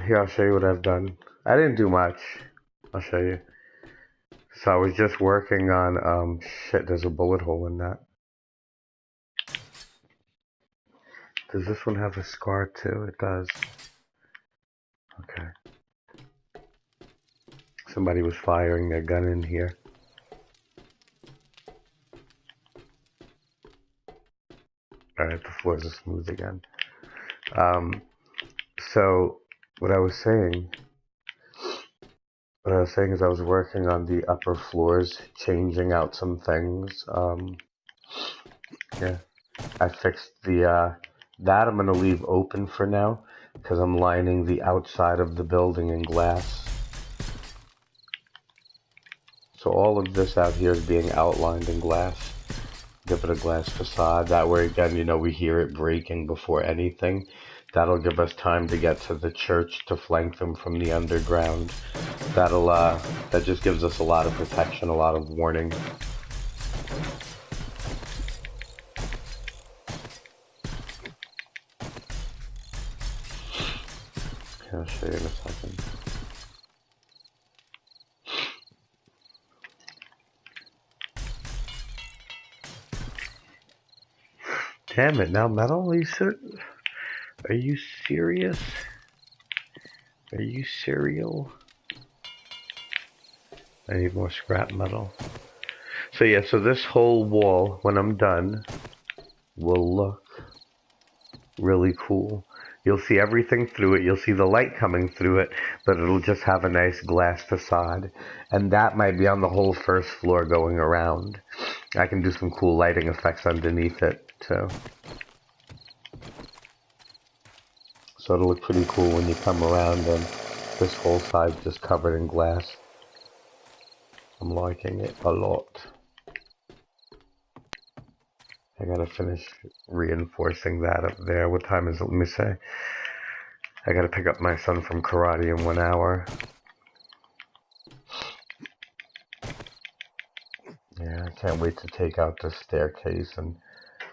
Speaker 1: Here, I'll show you what I've done. I didn't do much. I'll show you. So I was just working on, shit, there's a bullet hole in that. Does this one have a scar too? It does. Okay. Somebody was firing their gun in here. Alright, the floors are smooth again. So what I was saying is I was working on the upper floors, changing out some things. Yeah, I fixed the that I'm gonna leave open for now because I'm lining the outside of the building in glass. So all of this out here is being outlined in glass. Give it a glass facade. That way, again, you know, we hear it breaking before anything. That'll give us time to get to the church to flank them from the underground. That just gives us a lot of protection, a lot of warning. I'll show you in a second. Damn it, now metal? Are you serious? Are you serial? I need more scrap metal. So yeah, so this whole wall, when I'm done, will look really cool. You'll see everything through it. You'll see the light coming through it, but it'll just have a nice glass facade. And that might be on the whole first floor going around. I can do some cool lighting effects underneath it, too. So it'll look pretty cool when you come around and this whole side's just covered in glass. I'm liking it a lot. I gotta finish reinforcing that up there. What time is it? Let me say. I gotta pick up my son from karate in 1 hour. Yeah, I can't wait to take out the staircase and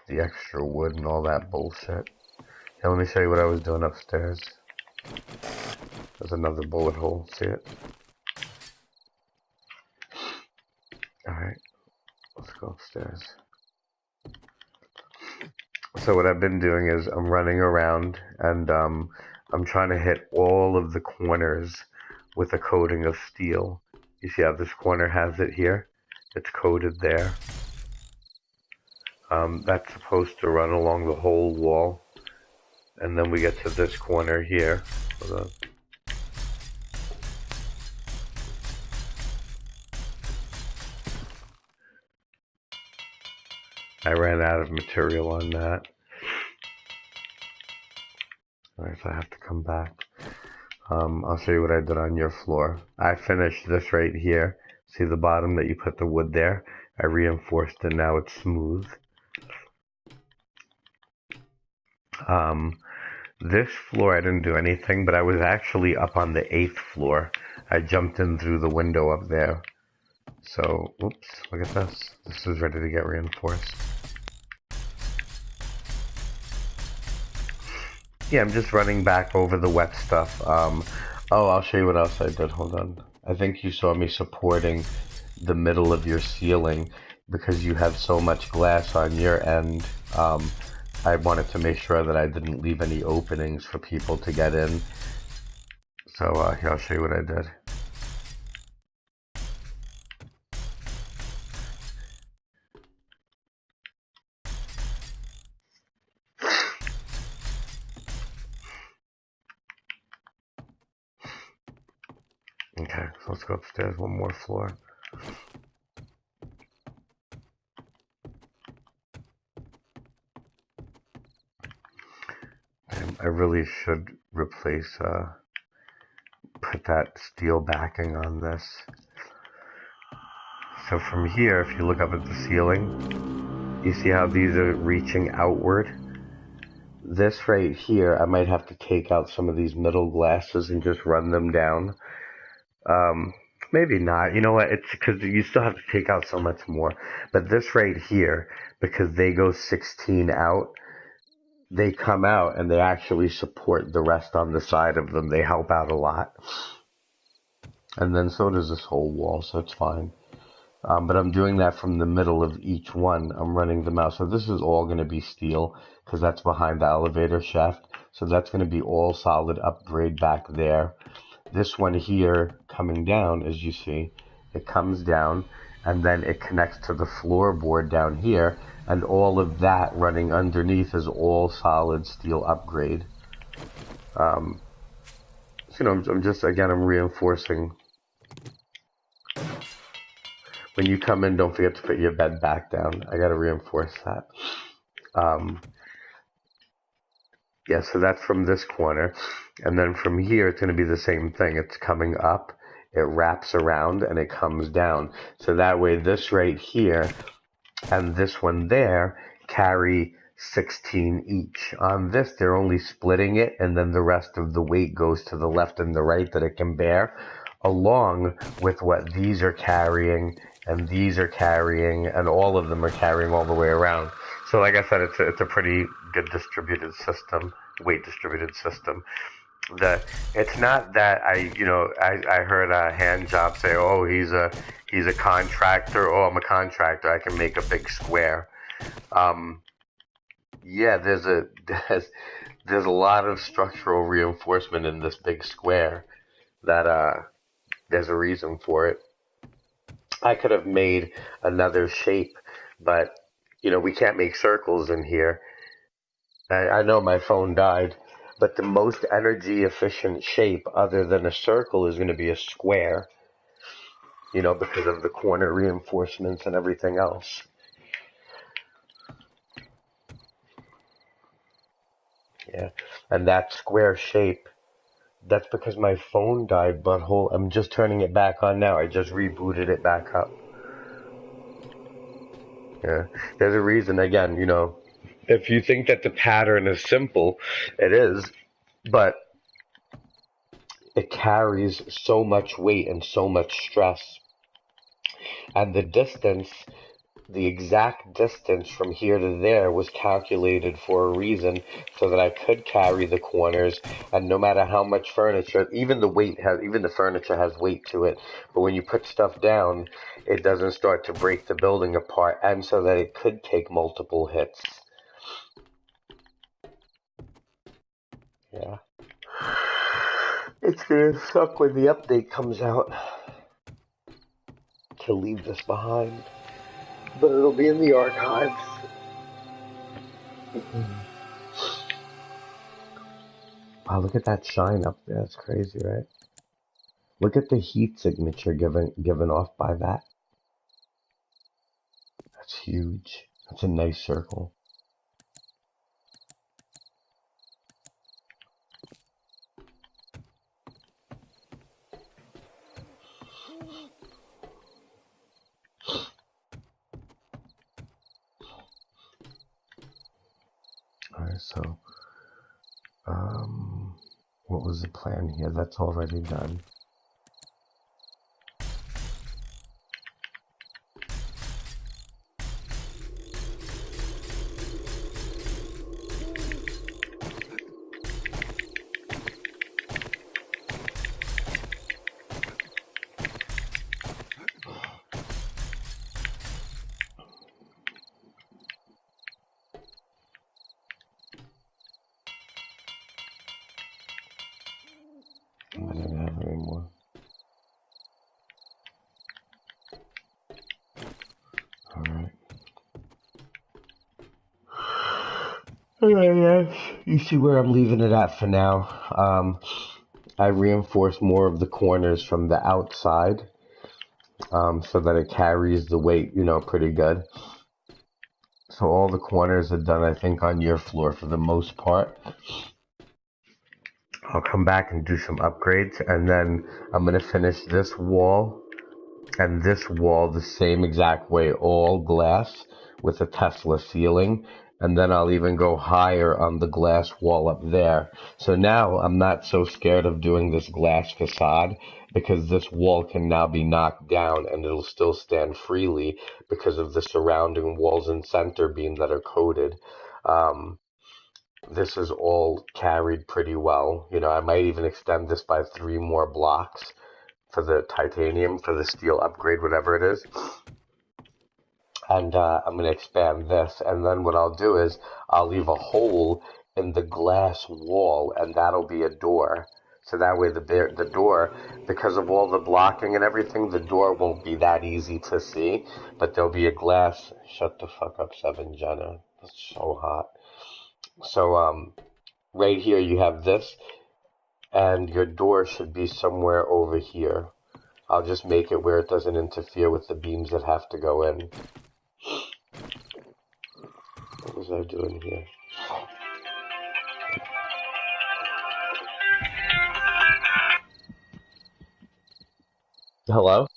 Speaker 1: the extra wood and all that bullshit. Yeah, let me show you what I was doing upstairs. There's another bullet hole. See it? Alright, let's go upstairs. So what I've been doing is I'm running around and I'm trying to hit all of the corners with a coating of steel. You see how this corner has it here? It's coated there. That's supposed to run along the whole wall. And then we get to this corner here. Hold on. I ran out of material on that. Alright, so I have to come back. I'll show you what I did on your floor. I finished this right here. See the bottom that you put the wood there? I reinforced it, now it's smooth. This floor I didn't do anything, but I was actually up on the 8th floor. I jumped in through the window up there. So, oops, look at this. This is ready to get reinforced. Yeah, I'm just running back over the wet stuff. Oh, I'll show you what else I did. Hold on. I think you saw me supporting the middle of your ceiling because you have so much glass on your end. I wanted to make sure that I didn't leave any openings for people to get in. So here, I'll show you what I did. Okay, so let's go upstairs one more floor. I really should replace, put that steel backing on this. So from here, if you look up at the ceiling, you see how these are reaching outward? This right here, I might have to take out some of these middle glasses and just run them down. Um, Maybe not. You know what? It's because you still have to take out so much more. But this right here, because they go 16 out, they come out and they actually support the rest on the side of them. They help out a lot. And then so does this whole wall, so it's fine. But I'm doing that from the middle of each one. I'm running them out. So this is all going to be steel because that's behind the elevator shaft. So that's going to be all solid upgrade back there. This one here coming down, as you see, it comes down and then it connects to the floorboard down here. And all of that running underneath is all solid steel upgrade. So, you know, I'm just, again, I'm reinforcing. When you come in, don't forget to put your bed back down. I got to reinforce that. Yeah, so that's from this corner. And then from here, it's going to be the same thing. It's coming up, it wraps around, and it comes down. So that way, this right here and this one there carry 16 each. On this, they're only splitting it, and then the rest of the weight goes to the left and the right that it can bear, along with what these are carrying, and these are carrying, and all of them are carrying all the way around. So like I said, it's a pretty good distributed system, weight distributed system. It's not that I heard a hand job say, oh, he's a contractor. Oh, I'm a contractor. I can make a big square. Yeah, there's a lot of structural reinforcement in this big square that there's a reason for it. I could have made another shape, but we can't make circles in here. I know my phone died, but the most energy efficient shape other than a circle is going to be a square, because of the corner reinforcements and everything else. Yeah, and that square shape, that's because my phone died, butthole. I'm just turning it back on now. I just rebooted it back up. Yeah, there's a reason, again, if you think that the pattern is simple, it is, but it carries so much weight and so much stress. And the exact distance from here to there was calculated for a reason so that I could carry the corners, and no matter how much furniture, even the furniture has weight to it, but when you put stuff down, it doesn't start to break the building apart, and so that it could take multiple hits. Yeah. It's gonna suck when the update comes out to leave this behind, but it'll be in the archives. Wow, look at that shine up there. That's crazy, right? Look at the heat signature given off by that. That's huge. That's a nice circle. Alright, so what was the plan here? That's already done. I don't have any more. Alright. Yes. You see where I'm leaving it at for now. I reinforce more of the corners from the outside, so that it carries the weight, pretty good. So all the corners are done, I think, on your floor for the most part. I'll come back and do some upgrades, and then I'm gonna finish this wall and this wall the same exact way, all glass with a Tesla ceiling, and then I'll even go higher on the glass wall up there. So now I'm not so scared of doing this glass facade because this wall can now be knocked down and it'll still stand freely because of the surrounding walls and center beam that are coated. Um, this is all carried pretty well. You know, I might even extend this by 3 more blocks for the titanium, for the steel upgrade, whatever it is. And I'm going to expand this. And then what I'll do is I'll leave a hole in the glass wall, and that'll be a door. So that way the door, because of all the blocking and everything, the door won't be that easy to see. But there'll be a glass. Shut the fuck up, 7 Jenna. It's so hot. So right here you have this, and your door should be somewhere over here. I'll just make it where it doesn't interfere with the beams that have to go in. What was I doing here? Hello?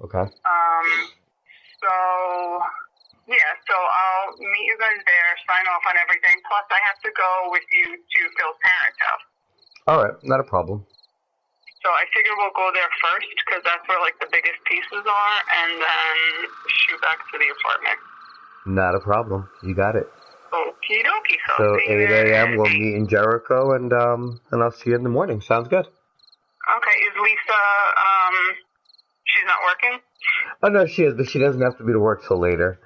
Speaker 1: Okay.
Speaker 2: So, yeah, so I'll meet you guys there, sign off on everything. Plus, I have to go with you to Phil's parents' house.
Speaker 1: Alright, not a problem.
Speaker 2: So I figure we'll go there first, because that's where, like, the biggest pieces are, and then shoot back to the apartment.
Speaker 1: Not a problem. You got it.
Speaker 2: Okie dokie.
Speaker 1: So 8 a.m. we'll meet in Jericho, and I'll see you in the morning. Sounds good.
Speaker 2: Okay, is Lisa, she's not working?
Speaker 1: Oh, no, she is, but she doesn't have to be to work till later.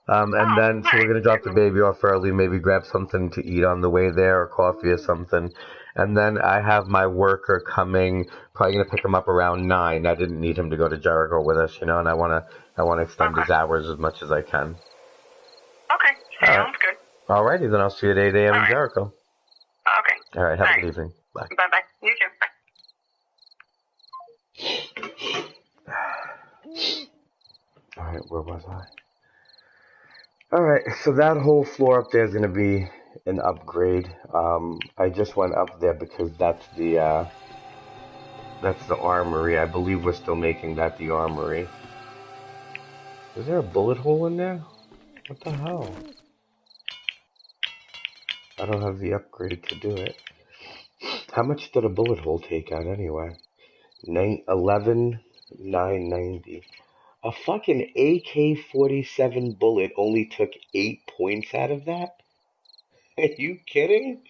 Speaker 1: So we're going to drop the baby off early, maybe grab something to eat on the way there, or coffee or something. And then I have my worker coming, probably going to pick him up around 9. I didn't need him to go to Jericho with us, you know, and I want to extend his hours as much as I can.
Speaker 2: Okay, sounds good.
Speaker 1: Alrighty, then I'll see you at 8 a.m. in Jericho.
Speaker 2: Okay.
Speaker 1: Alright, have a good evening. Bye.
Speaker 2: Bye-bye. You too. Bye.
Speaker 1: Alright, where was I? Alright, so that whole floor up there is going to be an upgrade. I just went up there because that's the armory. I believe we're still making that the armory. Is there a bullet hole in there? What the hell? I don't have the upgrade to do it. How much did a bullet hole take out anyway? 11,990. A fucking AK-47 bullet only took 8 points out of that? Are you kidding?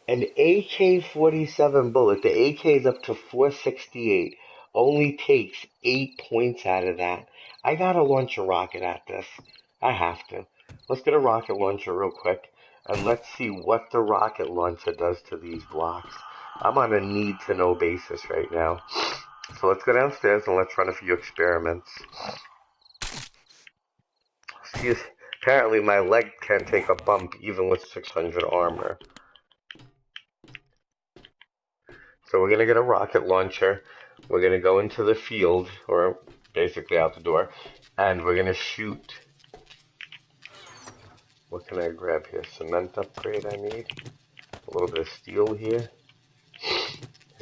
Speaker 1: An AK-47 bullet, the AK is up to 468, only takes 8 points out of that. I gotta launch a rocket at this. I have to. Let's get a rocket launcher real quick, and let's see what the rocket launcher does to these blocks. I'm on a need-to-know basis right now. So let's go downstairs and let's run a few experiments. See, apparently my leg can't take a bump even with 600 armor. So we're going to get a rocket launcher. We're going to go into the field, or basically out the door, and we're going to shoot. What can I grab here? Cement upgrade I need. A little bit of steel here.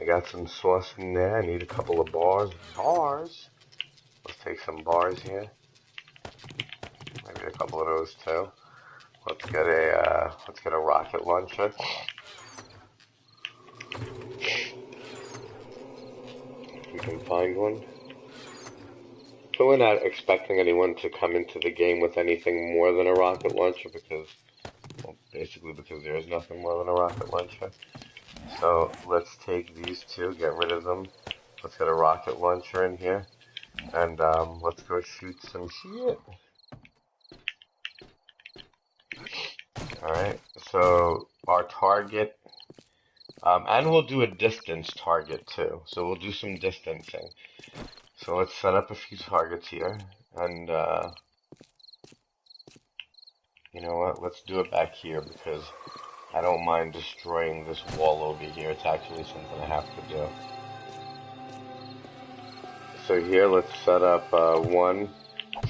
Speaker 1: I got some sauce in there. I need a couple of bars. Bars? Let's take some bars here. Maybe a couple of those too. Let's get a rocket launcher. If we can find one. So we're not expecting anyone to come into the game with anything more than a rocket launcher because, well, basically because there is nothing more than a rocket launcher. So let's take these two, get rid of them. Let's get a rocket launcher in here, and let's go shoot some shit. Alright, so our target, and we'll do a distance target too. So we'll do some distancing. So let's set up a few targets here, and you know what, let's do it back here because I don't mind destroying this wall over here. It's actually something I have to do. So here, let's set up 1,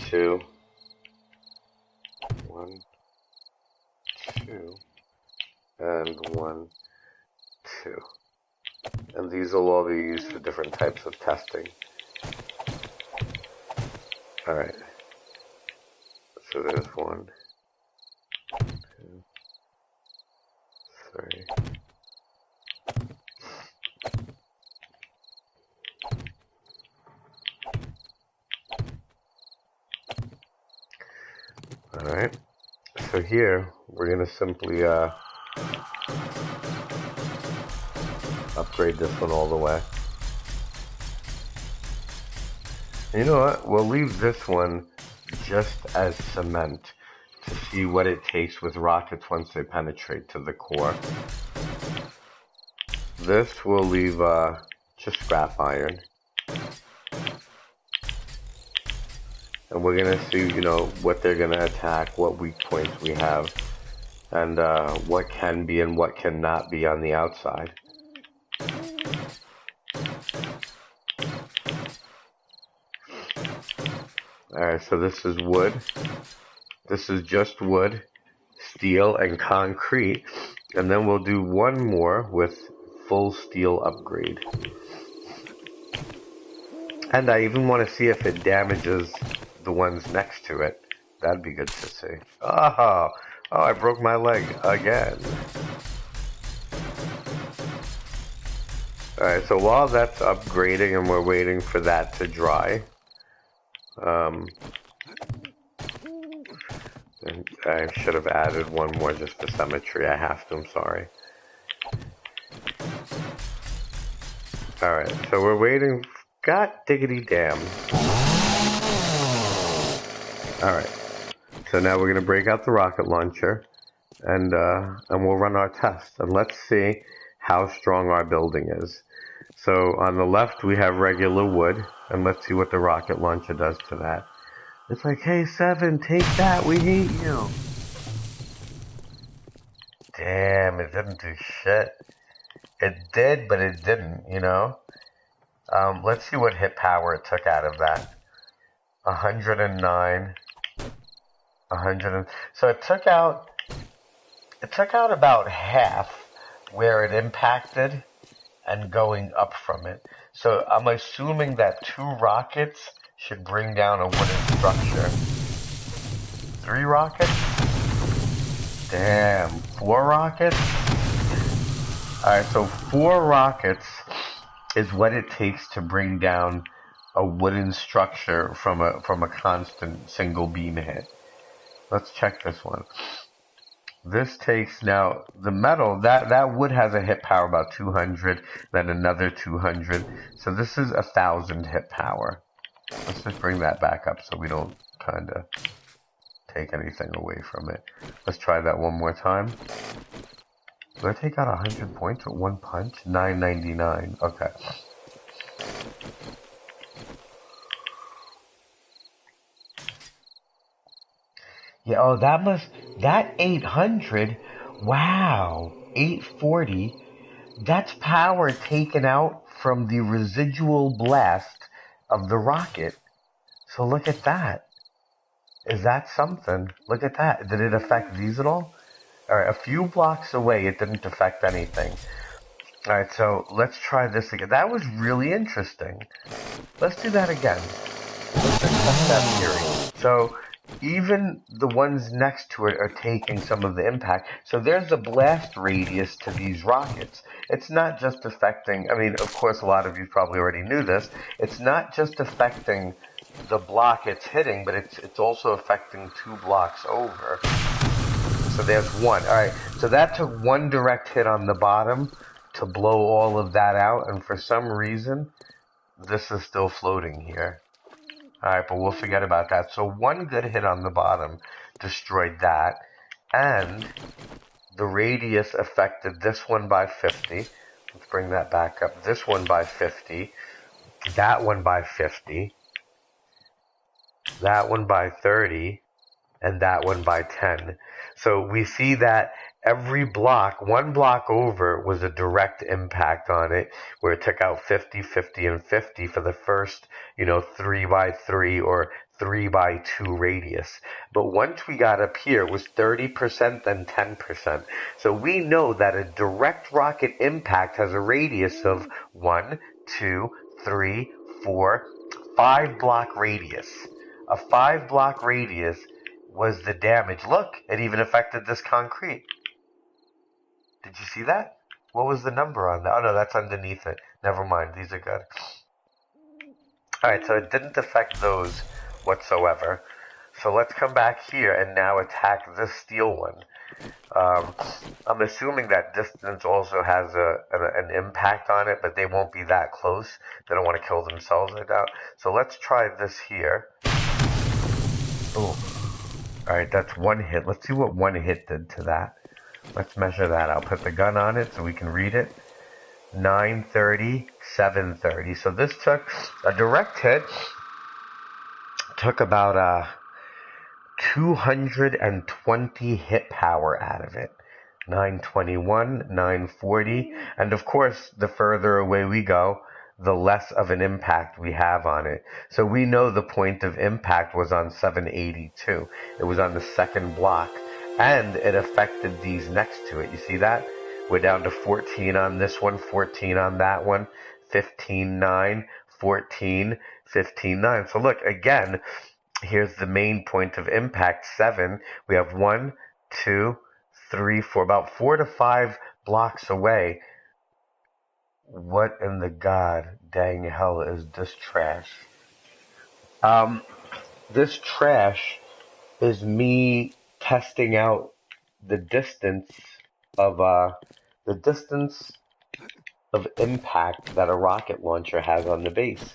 Speaker 1: 2, 1, 2, and 1, 2. And these will all be used for different types of testing. Alright. So there's 1, 2, 3. Alright. So here, we're going to simply upgrade this one all the way. You know what? We'll leave this one just as cement to see what it takes with rockets once they penetrate to the core. This we'll leave just scrap iron. And we're going to see, you know, what they're going to attack, what weak points we have, and what can be and what cannot be on the outside. Alright, so this is wood. This is just wood, steel, and concrete. And then we'll do one more with full steel upgrade. And I even want to see if it damages the ones next to it. That'd be good to see. Oh, I broke my leg again. Alright, so while that's upgrading and we're waiting for that to dry, and I should have added one more just for symmetry. I have to, I'm sorry. Alright, so we're waiting. God diggity damn. Alright, so now we're going to break out the rocket launcher, and we'll run our test, and let's see how strong our building is. So on the left we have regular wood, and let's see what the rocket launcher does to that. It's like, hey, 7, take that, we hate you. Damn, it didn't do shit. It did, but it didn't, you know? Let's see what hit power it took out of that. 109. 100. So it took out about half where it impacted and going up from it. So I'm assuming that 2 rockets should bring down a wooden structure. 3 rockets? Damn, 4 rockets? Alright, so 4 rockets is what it takes to bring down a wooden structure from a constant single beam hit. Let's check this one. This takes now the metal that wood has a hit power about 200, then another 200. So this is 1,000 hit power. Let's just bring that back up so we don't kind of take anything away from it. Let's try that one more time. Did I take out 100 points with one punch? 999. Okay. Yeah, oh, that 800, wow, 840, that's power taken out from the residual blast of the rocket. So look at that. Is that something? Look at that. Did it affect these at all? Alright, a few blocks away, it didn't affect anything. Alright, so let's try this again. That was really interesting. Let's do that again. Let's test that theory. So even the ones next to it are taking some of the impact. So there's a blast radius to these rockets. It's not just affecting, I mean, of course, a lot of you probably already knew this. It's not just affecting the block it's hitting, but it's also affecting 2 blocks over. So there's one. All right. So that took one direct hit on the bottom to blow all of that out, and for some reason, this is still floating here. All right, but we'll forget about that. So one good hit on the bottom destroyed that, and the radius affected this one by 50. Let's bring that back up. This one by 50. That one by 50. That one by 30. And that one by 10. So we see that every block, one block over, was a direct impact on it, where it took out 50, 50, and 50 for the first, 3 by 3 or 3 by 2 radius. But once we got up here, it was 30%, then 10%. So we know that a direct rocket impact has a radius of 1, 2, 3, 4, 5 block radius. A 5 block radius was the damage. Look, it even affected this concrete. Did you see that? What was the number on that? Oh no, that's underneath it. Never mind, these are good. Alright, so it didn't affect those whatsoever. So let's come back here and now attack this steel one. I'm assuming that distance also has an impact on it, but they won't be that close. They don't want to kill themselves, I doubt. So let's try this here. Ooh. Alright, that's one hit. Let's see what one hit did to that. Let's measure that. I'll put the gun on it so we can read it. 930, 730. So this took a direct hit. Took about 220 hit power out of it. 921, 940. And of course, the further away we go, the less of an impact we have on it. So we know the point of impact was on 782. It was on the second block, and it affected these next to it. You see that? We're down to 14 on this one, 14 on that one, 15, 9, 14, 15, 9. So look, again, here's the main point of impact, 7. We have 1, 2, 3, 4, about 4 to 5 blocks away. What in the god dang hell is this trash? This trash is me testing out the distance of impact that a rocket launcher has on the base.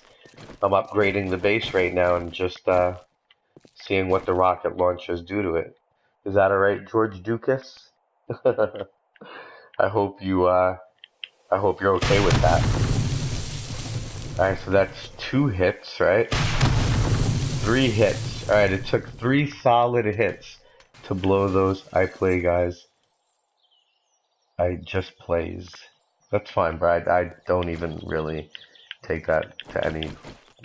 Speaker 1: I'm upgrading the base right now and just seeing what the rocket launchers do to it. Is that alright, George Dukas? I hope you're okay with that. Alright, so that's 2 hits, right? 3 hits. Alright, it took 3 solid hits to blow those. I play, guys. I just plays. That's fine, Brad. I don't even really take that to any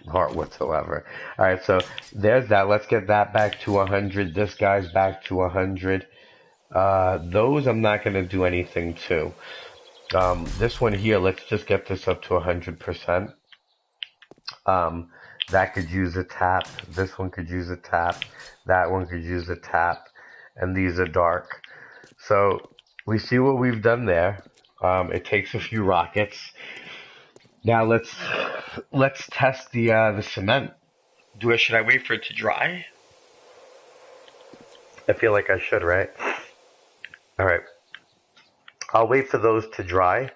Speaker 1: heart whatsoever. Alright, so there's that. Let's get that back to 100. This guy's back to 100. Those I'm not going to do anything to. This one here, let's just get this up to 100%. That could use a tap. This one could use a tap. That one could use a tap. And these are dark. So we see what we've done there. It takes a few rockets. Now let's test the cement. Should I wait for it to dry? I feel like I should, right? All right. I'll wait for those to dry.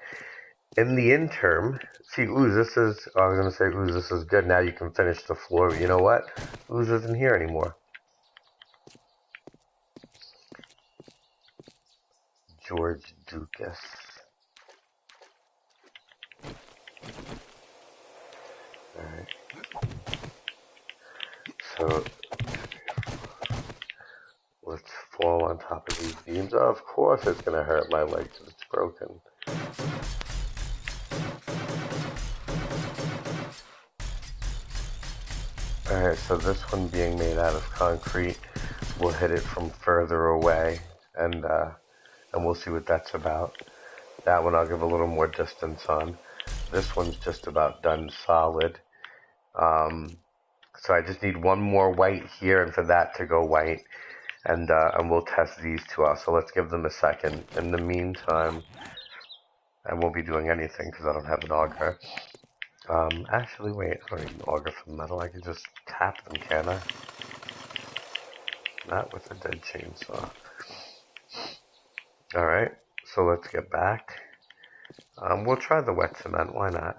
Speaker 1: In the interim, see, ooze, this is, I was going to say, ooze, this is good. Now you can finish the floor. You know what? Ooze isn't here anymore. George Dukas. Alright. So, let's fall on top of these beams. Oh, of course it's going to hurt my leg because it's broken. Alright, so this one being made out of concrete, we'll hit it from further away, and we'll see what that's about. That one I'll give a little more distance on. This one's just about done solid. So I just need one more white here, and for that to go white, and we'll test these two out. So let's give them a second. In the meantime, I won't be doing anything because I don't have an auger. Actually, wait, I don't need an auger for metal. I can just tap them, can I? Not with a dead chainsaw. Alright, so let's get back. We'll try the wet cement, why not?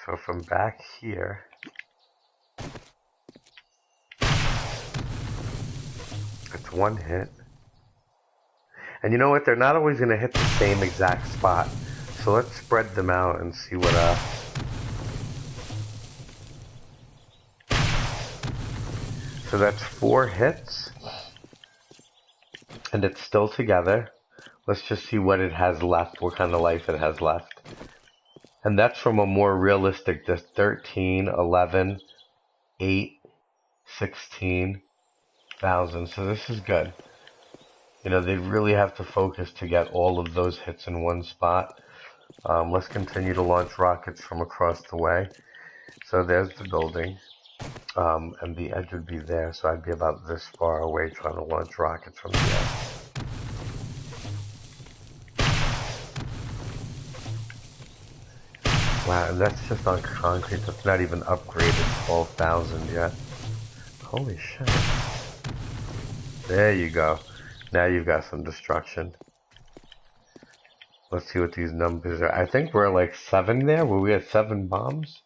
Speaker 1: So from back here, it's one hit. And you know what? They're not always going to hit the same exact spot. So let's spread them out and see what, So that's 4 hits. And it's still together. Let's just see what it has left, what kind of life it has left. And that's from a more realistic, just 13, 11, 8, 16,000. So this is good. You know, they really have to focus to get all of those hits in one spot. Let's continue to launch rockets from across the way. So there's the building. And the edge would be there, so I'd be about this far away trying to launch rockets from the edge. Wow, and that's just on concrete. That's not even upgraded 12,000 yet. Holy shit. There you go. Now you've got some destruction. Let's see what these numbers are. I think we're like 7 there. Were we at 7 bombs?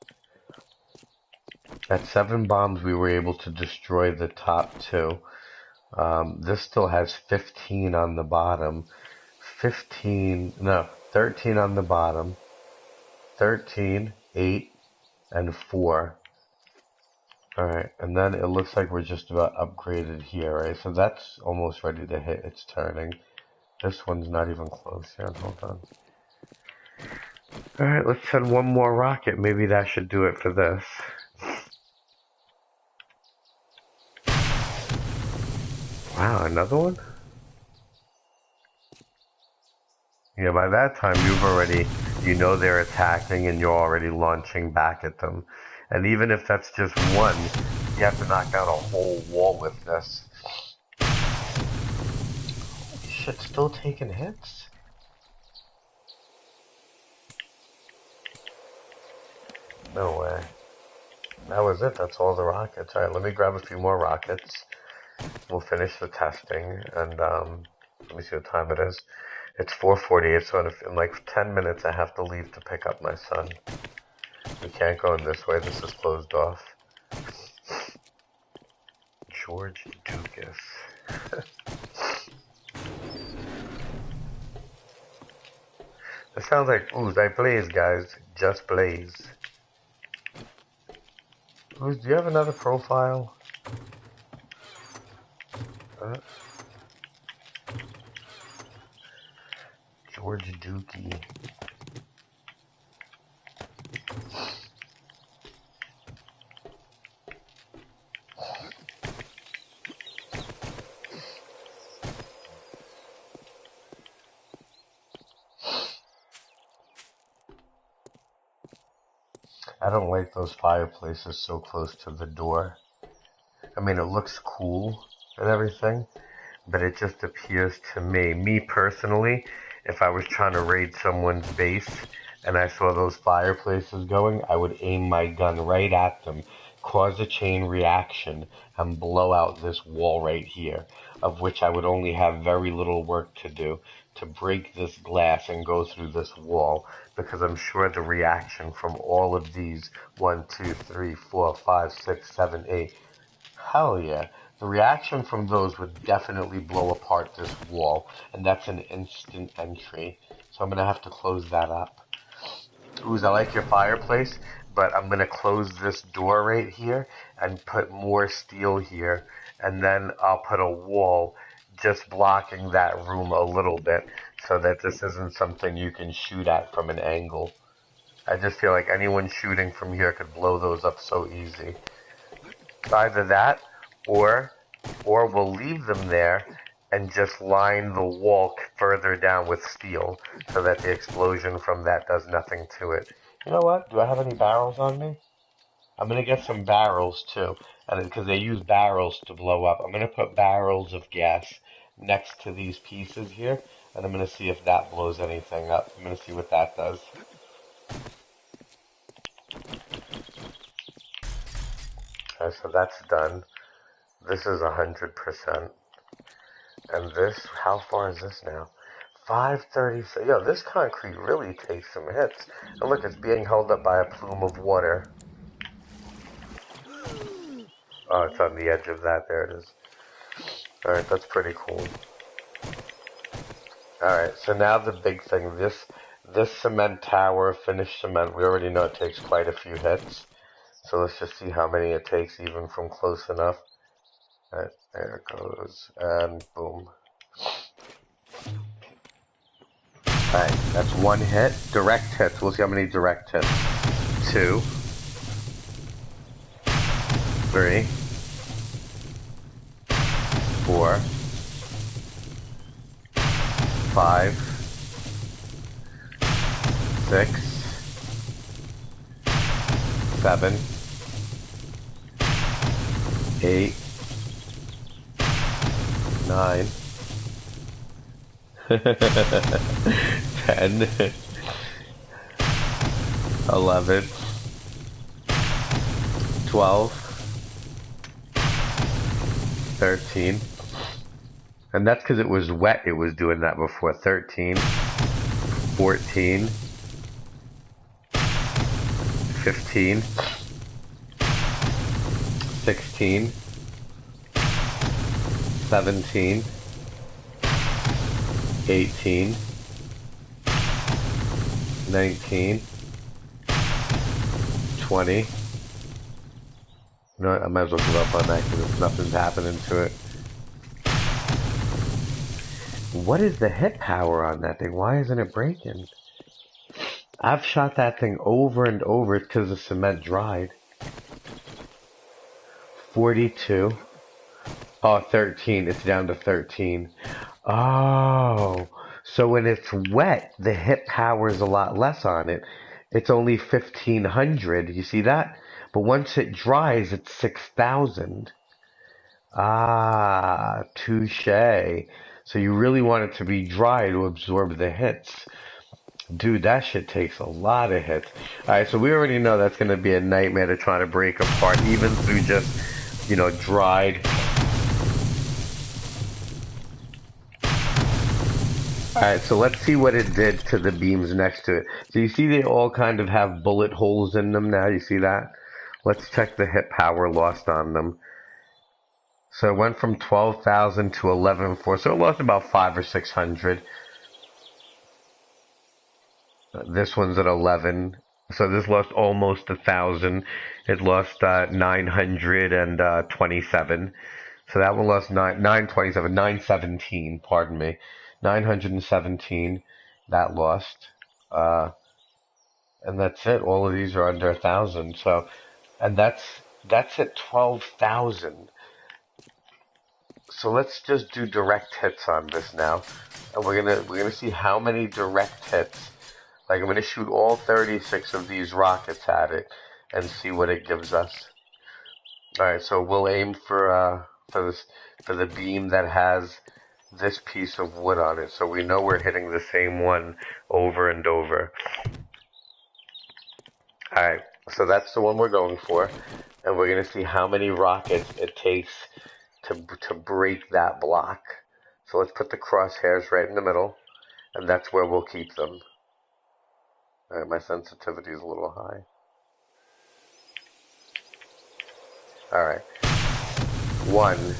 Speaker 1: At 7 bombs, we were able to destroy the top 2. This still has 15 on the bottom. 13 on the bottom. 13, 8, and 4. Alright, and then it looks like we're just about upgraded here, right? So that's almost ready to hit. It's turning. This one's not even close yet. Hold on. Alright, let's send one more rocket. Maybe that should do it for this. Wow, another one? Yeah, by that time you know they're attacking and you're already launching back at them. And even if that's just one, you have to knock down a whole wall with this. Holy shit, still taking hits? No way. That was it, that's all the rockets. Alright, let me grab a few more rockets. We'll finish the testing, and let me see what time it is. It's 4:48, so in like 10 minutes I have to leave to pick up my son. We can't go in this way, this is closed off. George Dukas. That sounds like Ooze. I blaze, guys. Just blaze. Ooze, do you have another profile? George Dookie. I don't like those fireplaces so close to the door. I mean, it looks cool and everything, but it just appears to me personally, if I was trying to raid someone's base and I saw those fireplaces going, I would aim my gun right at them, cause a chain reaction, and blow out this wall right here, of which I would only have very little work to do to break this glass and go through this wall, because I'm sure the reaction from all of these 1, 2, 3, 4, 5, 6, 7, 8. Hell yeah. The reaction from those would definitely blow apart this wall, and that's an instant entry. So I'm going to have to close that up. Ooze, I like your fireplace, but I'm going to close this door right here and put more steel here, and then I'll put a wall just blocking that room a little bit so that this isn't something you can shoot at from an angle. I just feel like anyone shooting from here could blow those up so easy. Either that, or we'll leave them there and just line the wall further down with steel so that the explosion from that does nothing to it. You know what? Do I have any barrels on me? I'm gonna get some barrels too, and because they use barrels to blow up, I'm gonna put barrels of gas next to these pieces here, and I'm gonna see if that blows anything up. I'm gonna see what that does. Alright, so that's done. This is 100%. And this, how far is this now? 536. Yo, this concrete really takes some hits. And look, it's being held up by a plume of water. Oh, it's on the edge of that. There it is. Alright, that's pretty cool. Alright, so now the big thing. This cement tower, finished cement, we already know it takes quite a few hits. So let's just see how many it takes even from close enough. Alright, there it goes. And boom. Alright, that's one hit. Direct hits. We'll see how many direct hits. 2. 3. 4. 5. 6. 7. 8. 9. 10. 11. 12. 13. And that's because it was wet, it was doing that before. 13. 14. 15. 16. 17. 18. 19. 20. You know what? I might as well give up on that because nothing's happening to it. What is the hit power on that thing? Why isn't it breaking? I've shot that thing over and over because the cement dried. 42. Oh, 13. It's down to 13. Oh. So when it's wet, the hit power is a lot less on it. It's only 1,500. You see that? But once it dries, it's 6,000. Ah, touche. So you really want it to be dry to absorb the hits. Dude, that shit takes a lot of hits. Alright, so we already know that's going to be a nightmare to try to break apart, even through just, you know, dried. Alright, so let's see what it did to the beams next to it. So you see they all kind of have bullet holes in them now, you see that? Let's check the hit power lost on them. So it went from 12,000 to 11,400, so it lost about 500 or 600. This one's at 11, so this lost almost 1,000. It lost 927. So that one lost 917, pardon me. 917, that lost. And that's it. All of these are under 1,000. So, and that's at 12,000. So let's just do direct hits on this now, and we're gonna see how many direct hits. Like I'm gonna shoot all 36 of these rockets at it and see what it gives us. All right, so we'll aim for the beam that has this piece of wood on it, so we know we're hitting the same one over and over. All right, so that's the one we're going for, and we're gonna see how many rockets it takes to break that block. So let's put the crosshairs right in the middle, and that's where we'll keep them. Alright, my sensitivity is a little high. Alright. 1.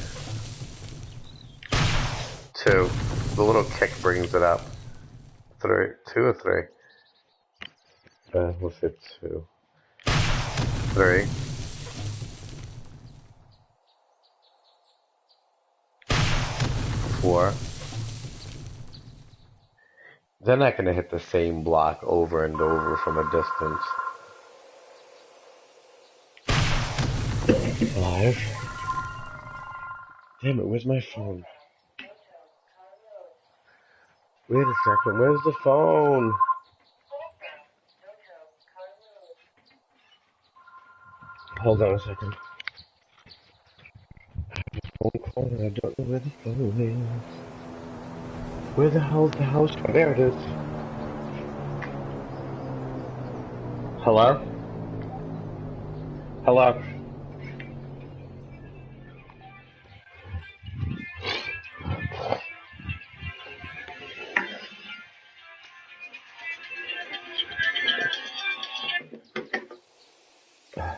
Speaker 1: 2. The little kick brings it up. 3. 2 or 3? Let's hit 2. 3. 4. They're not going to hit the same block over and over from a distance. 5. Damn it, where's my phone? Wait a second, where's the phone? Hold on a second. I have a phone call and I don't know where the phone is. Where the hell's the house? Oh, there it is. Hello? Hello.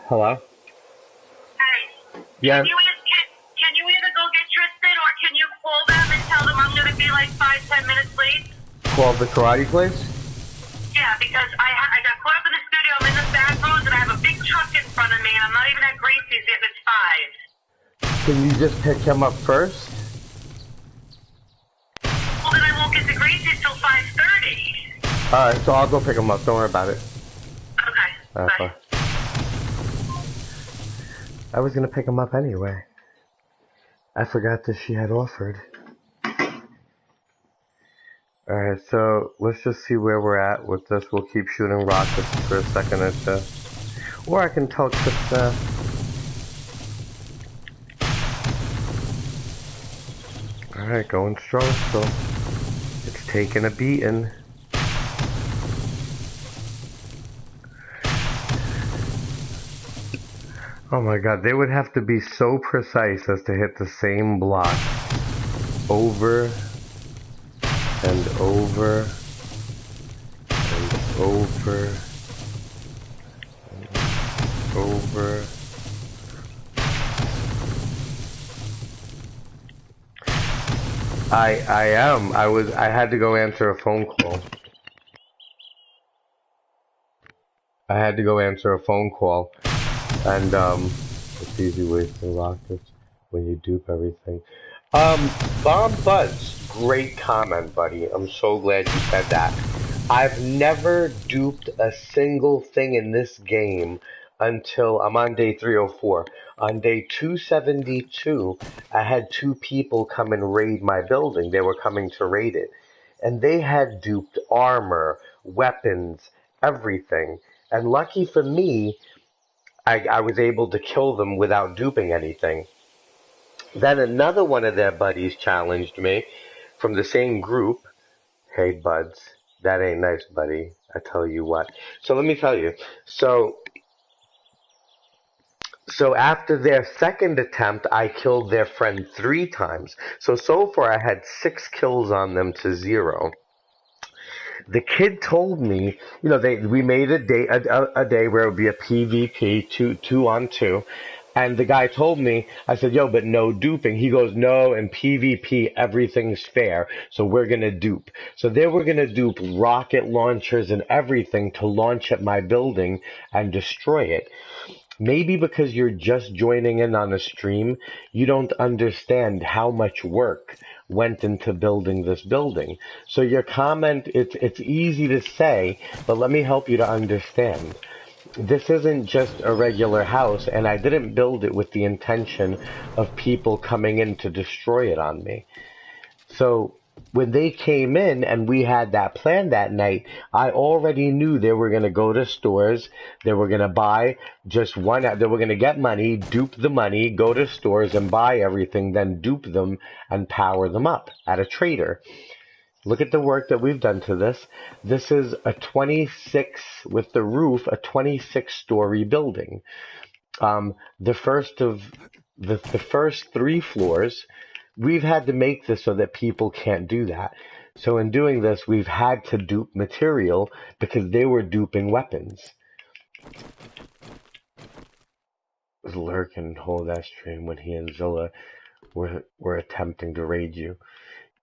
Speaker 1: Hello.
Speaker 2: Hey,
Speaker 1: Yeah.
Speaker 2: can you either go get Tristan or can you call them and tell them I'm going to be like 5-10 minutes late?
Speaker 1: Call the karate place.
Speaker 2: Yeah, because I got caught up in the studio. I'm in the back rows and I have a big truck in front of me and I'm not even at Gracie's yet. It's 5.
Speaker 1: Can you just pick him up first?
Speaker 2: Well, then I won't get to Gracie's till 5:30.
Speaker 1: All right. So I'll go pick him up. Don't worry about it.
Speaker 2: Okay,
Speaker 1: All right,
Speaker 2: bye.
Speaker 1: bye. I was gonna pick him up anyway. I forgot that she had offered. Alright, so let's just see where we're at with this. We'll keep shooting rockets for a second or two. Or I can tell Krista. Alright, going strong still. It's taking a beating. Oh my god, they would have to be so precise as to hit the same block over and over and over and over. I am. I had to go answer a phone call. I had to go answer a phone call. And it's easy wasting rockets when you dupe everything. Bomb Buzz, great comment, buddy. I'm so glad you said that. I've never duped a single thing in this game until I'm on day 304. On day 272, I had two people come and raid my building. They were coming to raid it. And they had duped armor, weapons, everything. And lucky for me, I was able to kill them without duping anything. Then another one of their buddies challenged me from the same group. Hey, buds, that ain't nice, buddy. I tell you what. So let me tell you. So after their second attempt, I killed their friend 3 times. So far I had 6 kills on them to 0. The kid told me, we made a day where it would be a PvP, two on two, and the guy told me, I said, yo, but no duping. He goes, no, in PvP everything's fair, so we're gonna dupe. So they were gonna dupe rocket launchers and everything to launch at my building and destroy it. Maybe because you're just joining in on a stream, you don't understand how much work went into building this building. So your comment, it's easy to say, but let me help you to understand. This isn't just a regular house, and I didn't build it with the intention of people coming in to destroy it on me. So when they came in and we had that plan that night, I already knew they were going to go to stores. They were going to buy just one. They were going to get money, dupe the money, go to stores and buy everything, then dupe them and power them up at a trader. Look at the work that we've done to this. This is a 26, with the roof, a 26-story building. The first 3 floors, we've had to make this so that people can't do that. So in doing this, we've had to dupe material because they were duping weapons. Lurk and hold that stream when he and Zilla were attempting to raid you.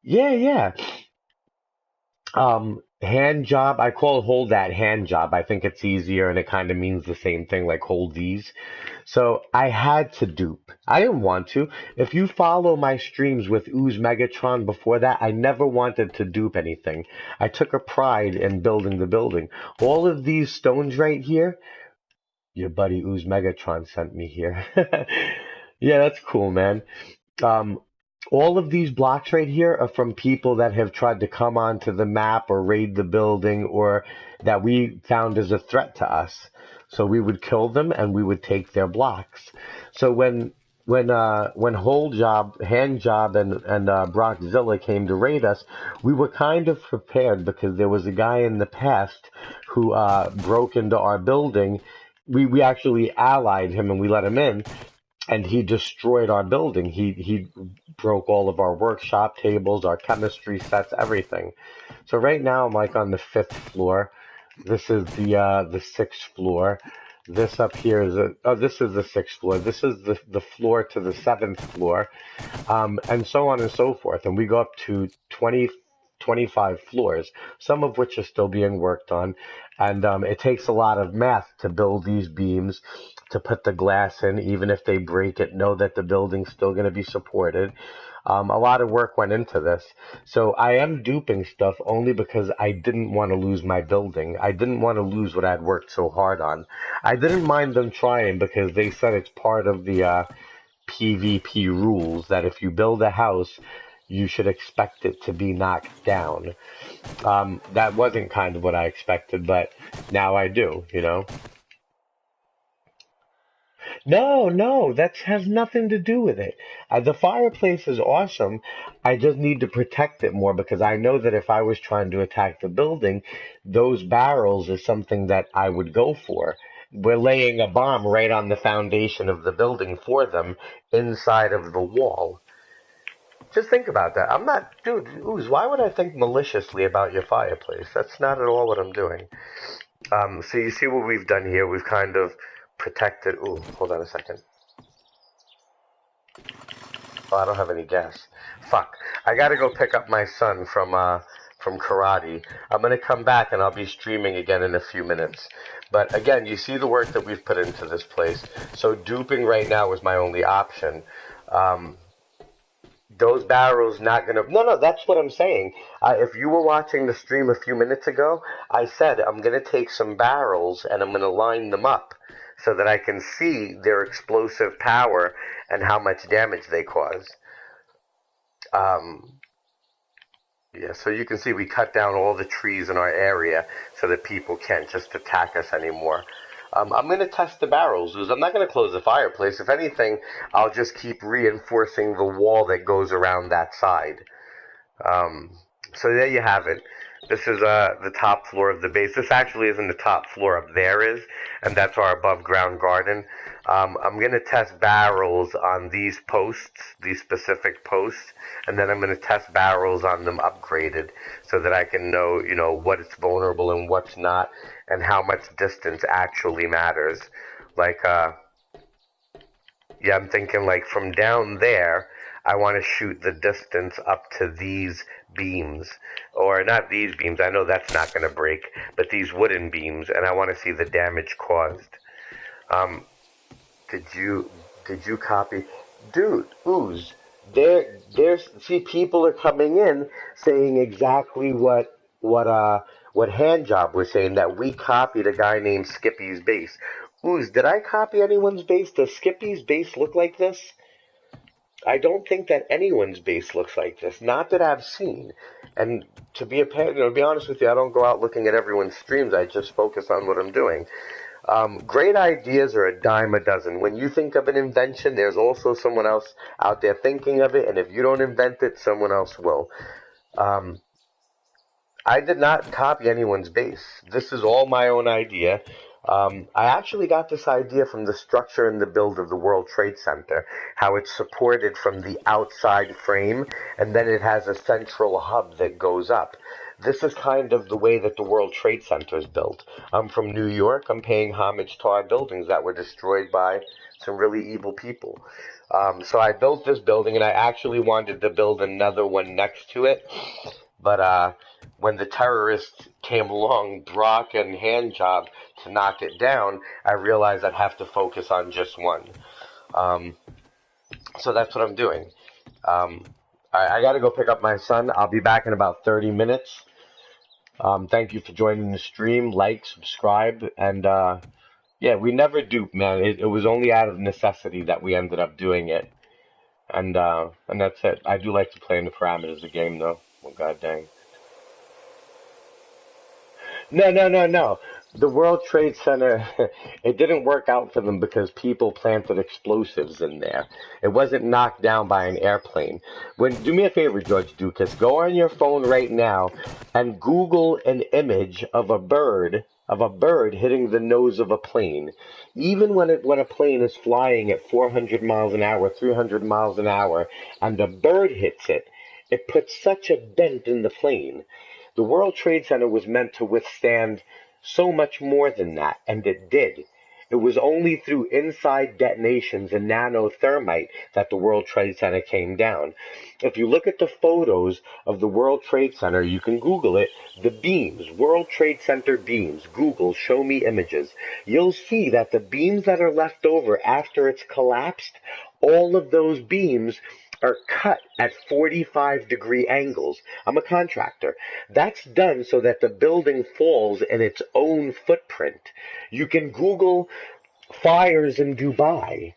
Speaker 1: Yeah. Hand job, I call hold that hand job. I think it's easier and it kind of means the same thing, like hold these. So I had to dupe. I didn't want to. If you follow my streams with Ooze Megatron before that, I never wanted to dupe anything. I took a pride in building the building. All of these stones right here, your buddy Ooze Megatron sent me here. Yeah, that's cool, man. Um, all of these blocks right here are from people that have tried to come onto the map or raid the building, or that we found as a threat to us. So we would kill them and we would take their blocks. So when Hold Job, Hand Job, and Brockzilla came to raid us, we were kind of prepared because there was a guy in the past who broke into our building. we actually allied him and we let him in, and he destroyed our building. He broke all of our workshop tables, our chemistry sets, everything. So right now I'm like on the fifth floor. This is the sixth floor. This up here is this is the sixth floor. This is the floor to the seventh floor, and so on and so forth. And we go up to 20, 25 floors, some of which are still being worked on. And it takes a lot of math to build these beams, to put the glass in, even if they break it, know that the building's still going to be supported. A lot of work went into this. So I am duping stuff only because I didn't want to lose my building. I didn't want to lose what I'd worked so hard on. I didn't mind them trying because they said it's part of the PvP rules that if you build a house, you should expect it to be knocked down. That wasn't kind of what I expected, but now I do, you know? No, no, that has nothing to do with it. The fireplace is awesome. I just need to protect it more because I know that if I was trying to attack the building, those barrels is something that I would go for. We're laying a bomb right on the foundation of the building for them inside of the wall. Just think about that. I'm not, dude, Ooze, why would I think maliciously about your fireplace? That's not at all what I'm doing. So you see what we've done here? We've kind of protected. Ooh, hold on a second. Oh, I don't have any gas. Fuck. I gotta go pick up my son from karate. I'm gonna come back and I'll be streaming again in a few minutes. But again, you see the work that we've put into this place. So duping right now is my only option. Um, those barrels not gonna. No, no, that's what I'm saying. If you were watching the stream a few minutes ago, I said I'm gonna take some barrels and I'm gonna line them up so that I can see their explosive power and how much damage they cause. Um, yeah, so you can see we cut down all the trees in our area so that people can't just attack us anymore. I'm going to test the barrels. I'm not going to close the fireplace. If anything, I'll just keep reinforcing the wall that goes around that side. Um, so there you have it. This is the top floor of the base. This actually isn't the top floor. Up there is, and that's our above ground garden. I'm going to test barrels on these posts, these specific posts, and then I'm going to test barrels on them upgraded so that I can know, you know, what is vulnerable and what's not, and how much distance actually matters. Like, yeah, I'm thinking like from down there, I want to shoot the distance up to these beams. Or not these beams, I know that's not going to break, but these wooden beams, and I want to see the damage caused. Um, did you did you copy? Dude, Ooze, there's see people are coming in saying exactly what Handjob was saying, that we copied a guy named Skippy's base. Ooze, did I copy anyone's base? Does Skippy's base look like this? I don't think that anyone's base looks like this. Not that I've seen. And to be honest with you, I don't go out looking at everyone's streams. I just focus on what I'm doing. Great ideas are a dime a dozen. When you think of an invention, there's also someone else out there thinking of it, and if you don't invent it, someone else will. Um, I did not copy anyone's base. This is all my own idea. I actually got this idea from the structure and the build of the World Trade Center, how it's supported from the outside frame, and then it has a central hub that goes up. This is kind of the way that the World Trade Center is built. I'm from New York. I'm paying homage to our buildings that were destroyed by some really evil people. So I built this building, and I actually wanted to build another one next to it. But when the terrorists came along, Brock and Handjob, to knock it down, I realized I'd have to focus on just one. Um, so that's what I'm doing. I got to go pick up my son. I'll be back in about 30 minutes. Thank you for joining the stream. Like, subscribe, and yeah, we never dupe, man. It was only out of necessity that we ended up doing it, and that's it. I do like to play in the parameters of the game, though. Well, god dang. No, no, no, no. The World Trade Center, it didn't work out for them because people planted explosives in there. It wasn't knocked down by an airplane. Do me a favor, George Dukas, go on your phone right now and Google an image of a bird of a bird hitting the nose of a plane. Even when a plane is flying at 400 miles an hour, 300 miles an hour, and a bird hits it, it puts such a dent in the plane. The World Trade Center was meant to withstand so much more than that, and it did. It was only through inside detonations and nanothermite that the World Trade Center came down. If you look at the photos of the World Trade Center, you can Google it, the beams, World Trade Center beams, Google, show me images. You'll see that the beams that are left over after it's collapsed, all of those beams are cut at 45-degree angles. I'm a contractor. That's done so that the building falls in its own footprint. You can Google fires in Dubai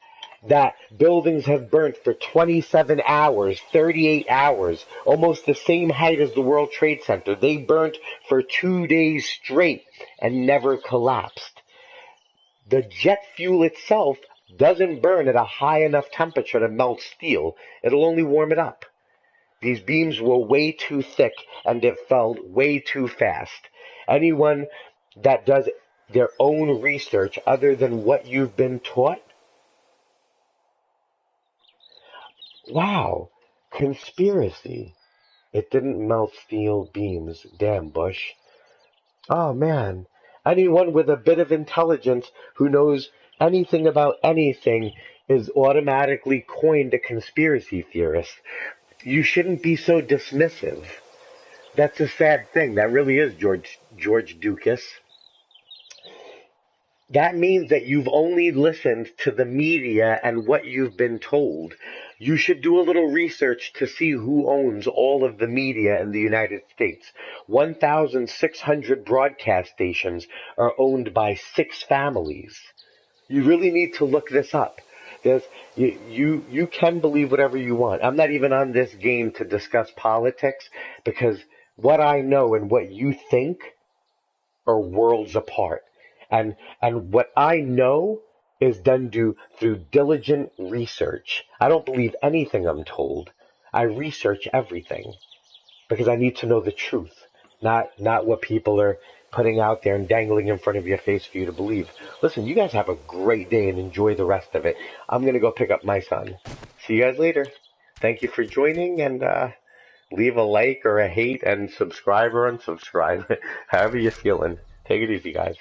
Speaker 1: that buildings have burnt for 27 hours, 38 hours, almost the same height as the World Trade Center. They burnt for 2 days straight and never collapsed. The jet fuel itself doesn't burn at a high enough temperature to melt steel. It'll only warm it up. These beams were way too thick and it fell way too fast. Anyone that does their own research other than what you've been taught, wow, conspiracy. It didn't melt steel beams. Damn, Bush. Oh man, anyone with a bit of intelligence who knows anything about anything is automatically coined a conspiracy theorist. You shouldn't be so dismissive. That's a sad thing. That really is George Dukas. That means that you've only listened to the media and what you've been told. You should do a little research to see who owns all of the media in the United States. 1,600 broadcast stations are owned by 6 families. You really need to look this up. You can believe whatever you want. I'm not even on this game to discuss politics because what I know and what you think are worlds apart. And what I know is done through diligent research. I don't believe anything I'm told. I research everything because I need to know the truth, not what people are putting out there and dangling in front of your face for you to believe. Listen, you guys have a great day and enjoy the rest of it. I'm gonna go pick up my son. See you guys later. Thank you for joining and leave a like or a hate and subscribe or unsubscribe, however you're feeling. Take it easy, guys.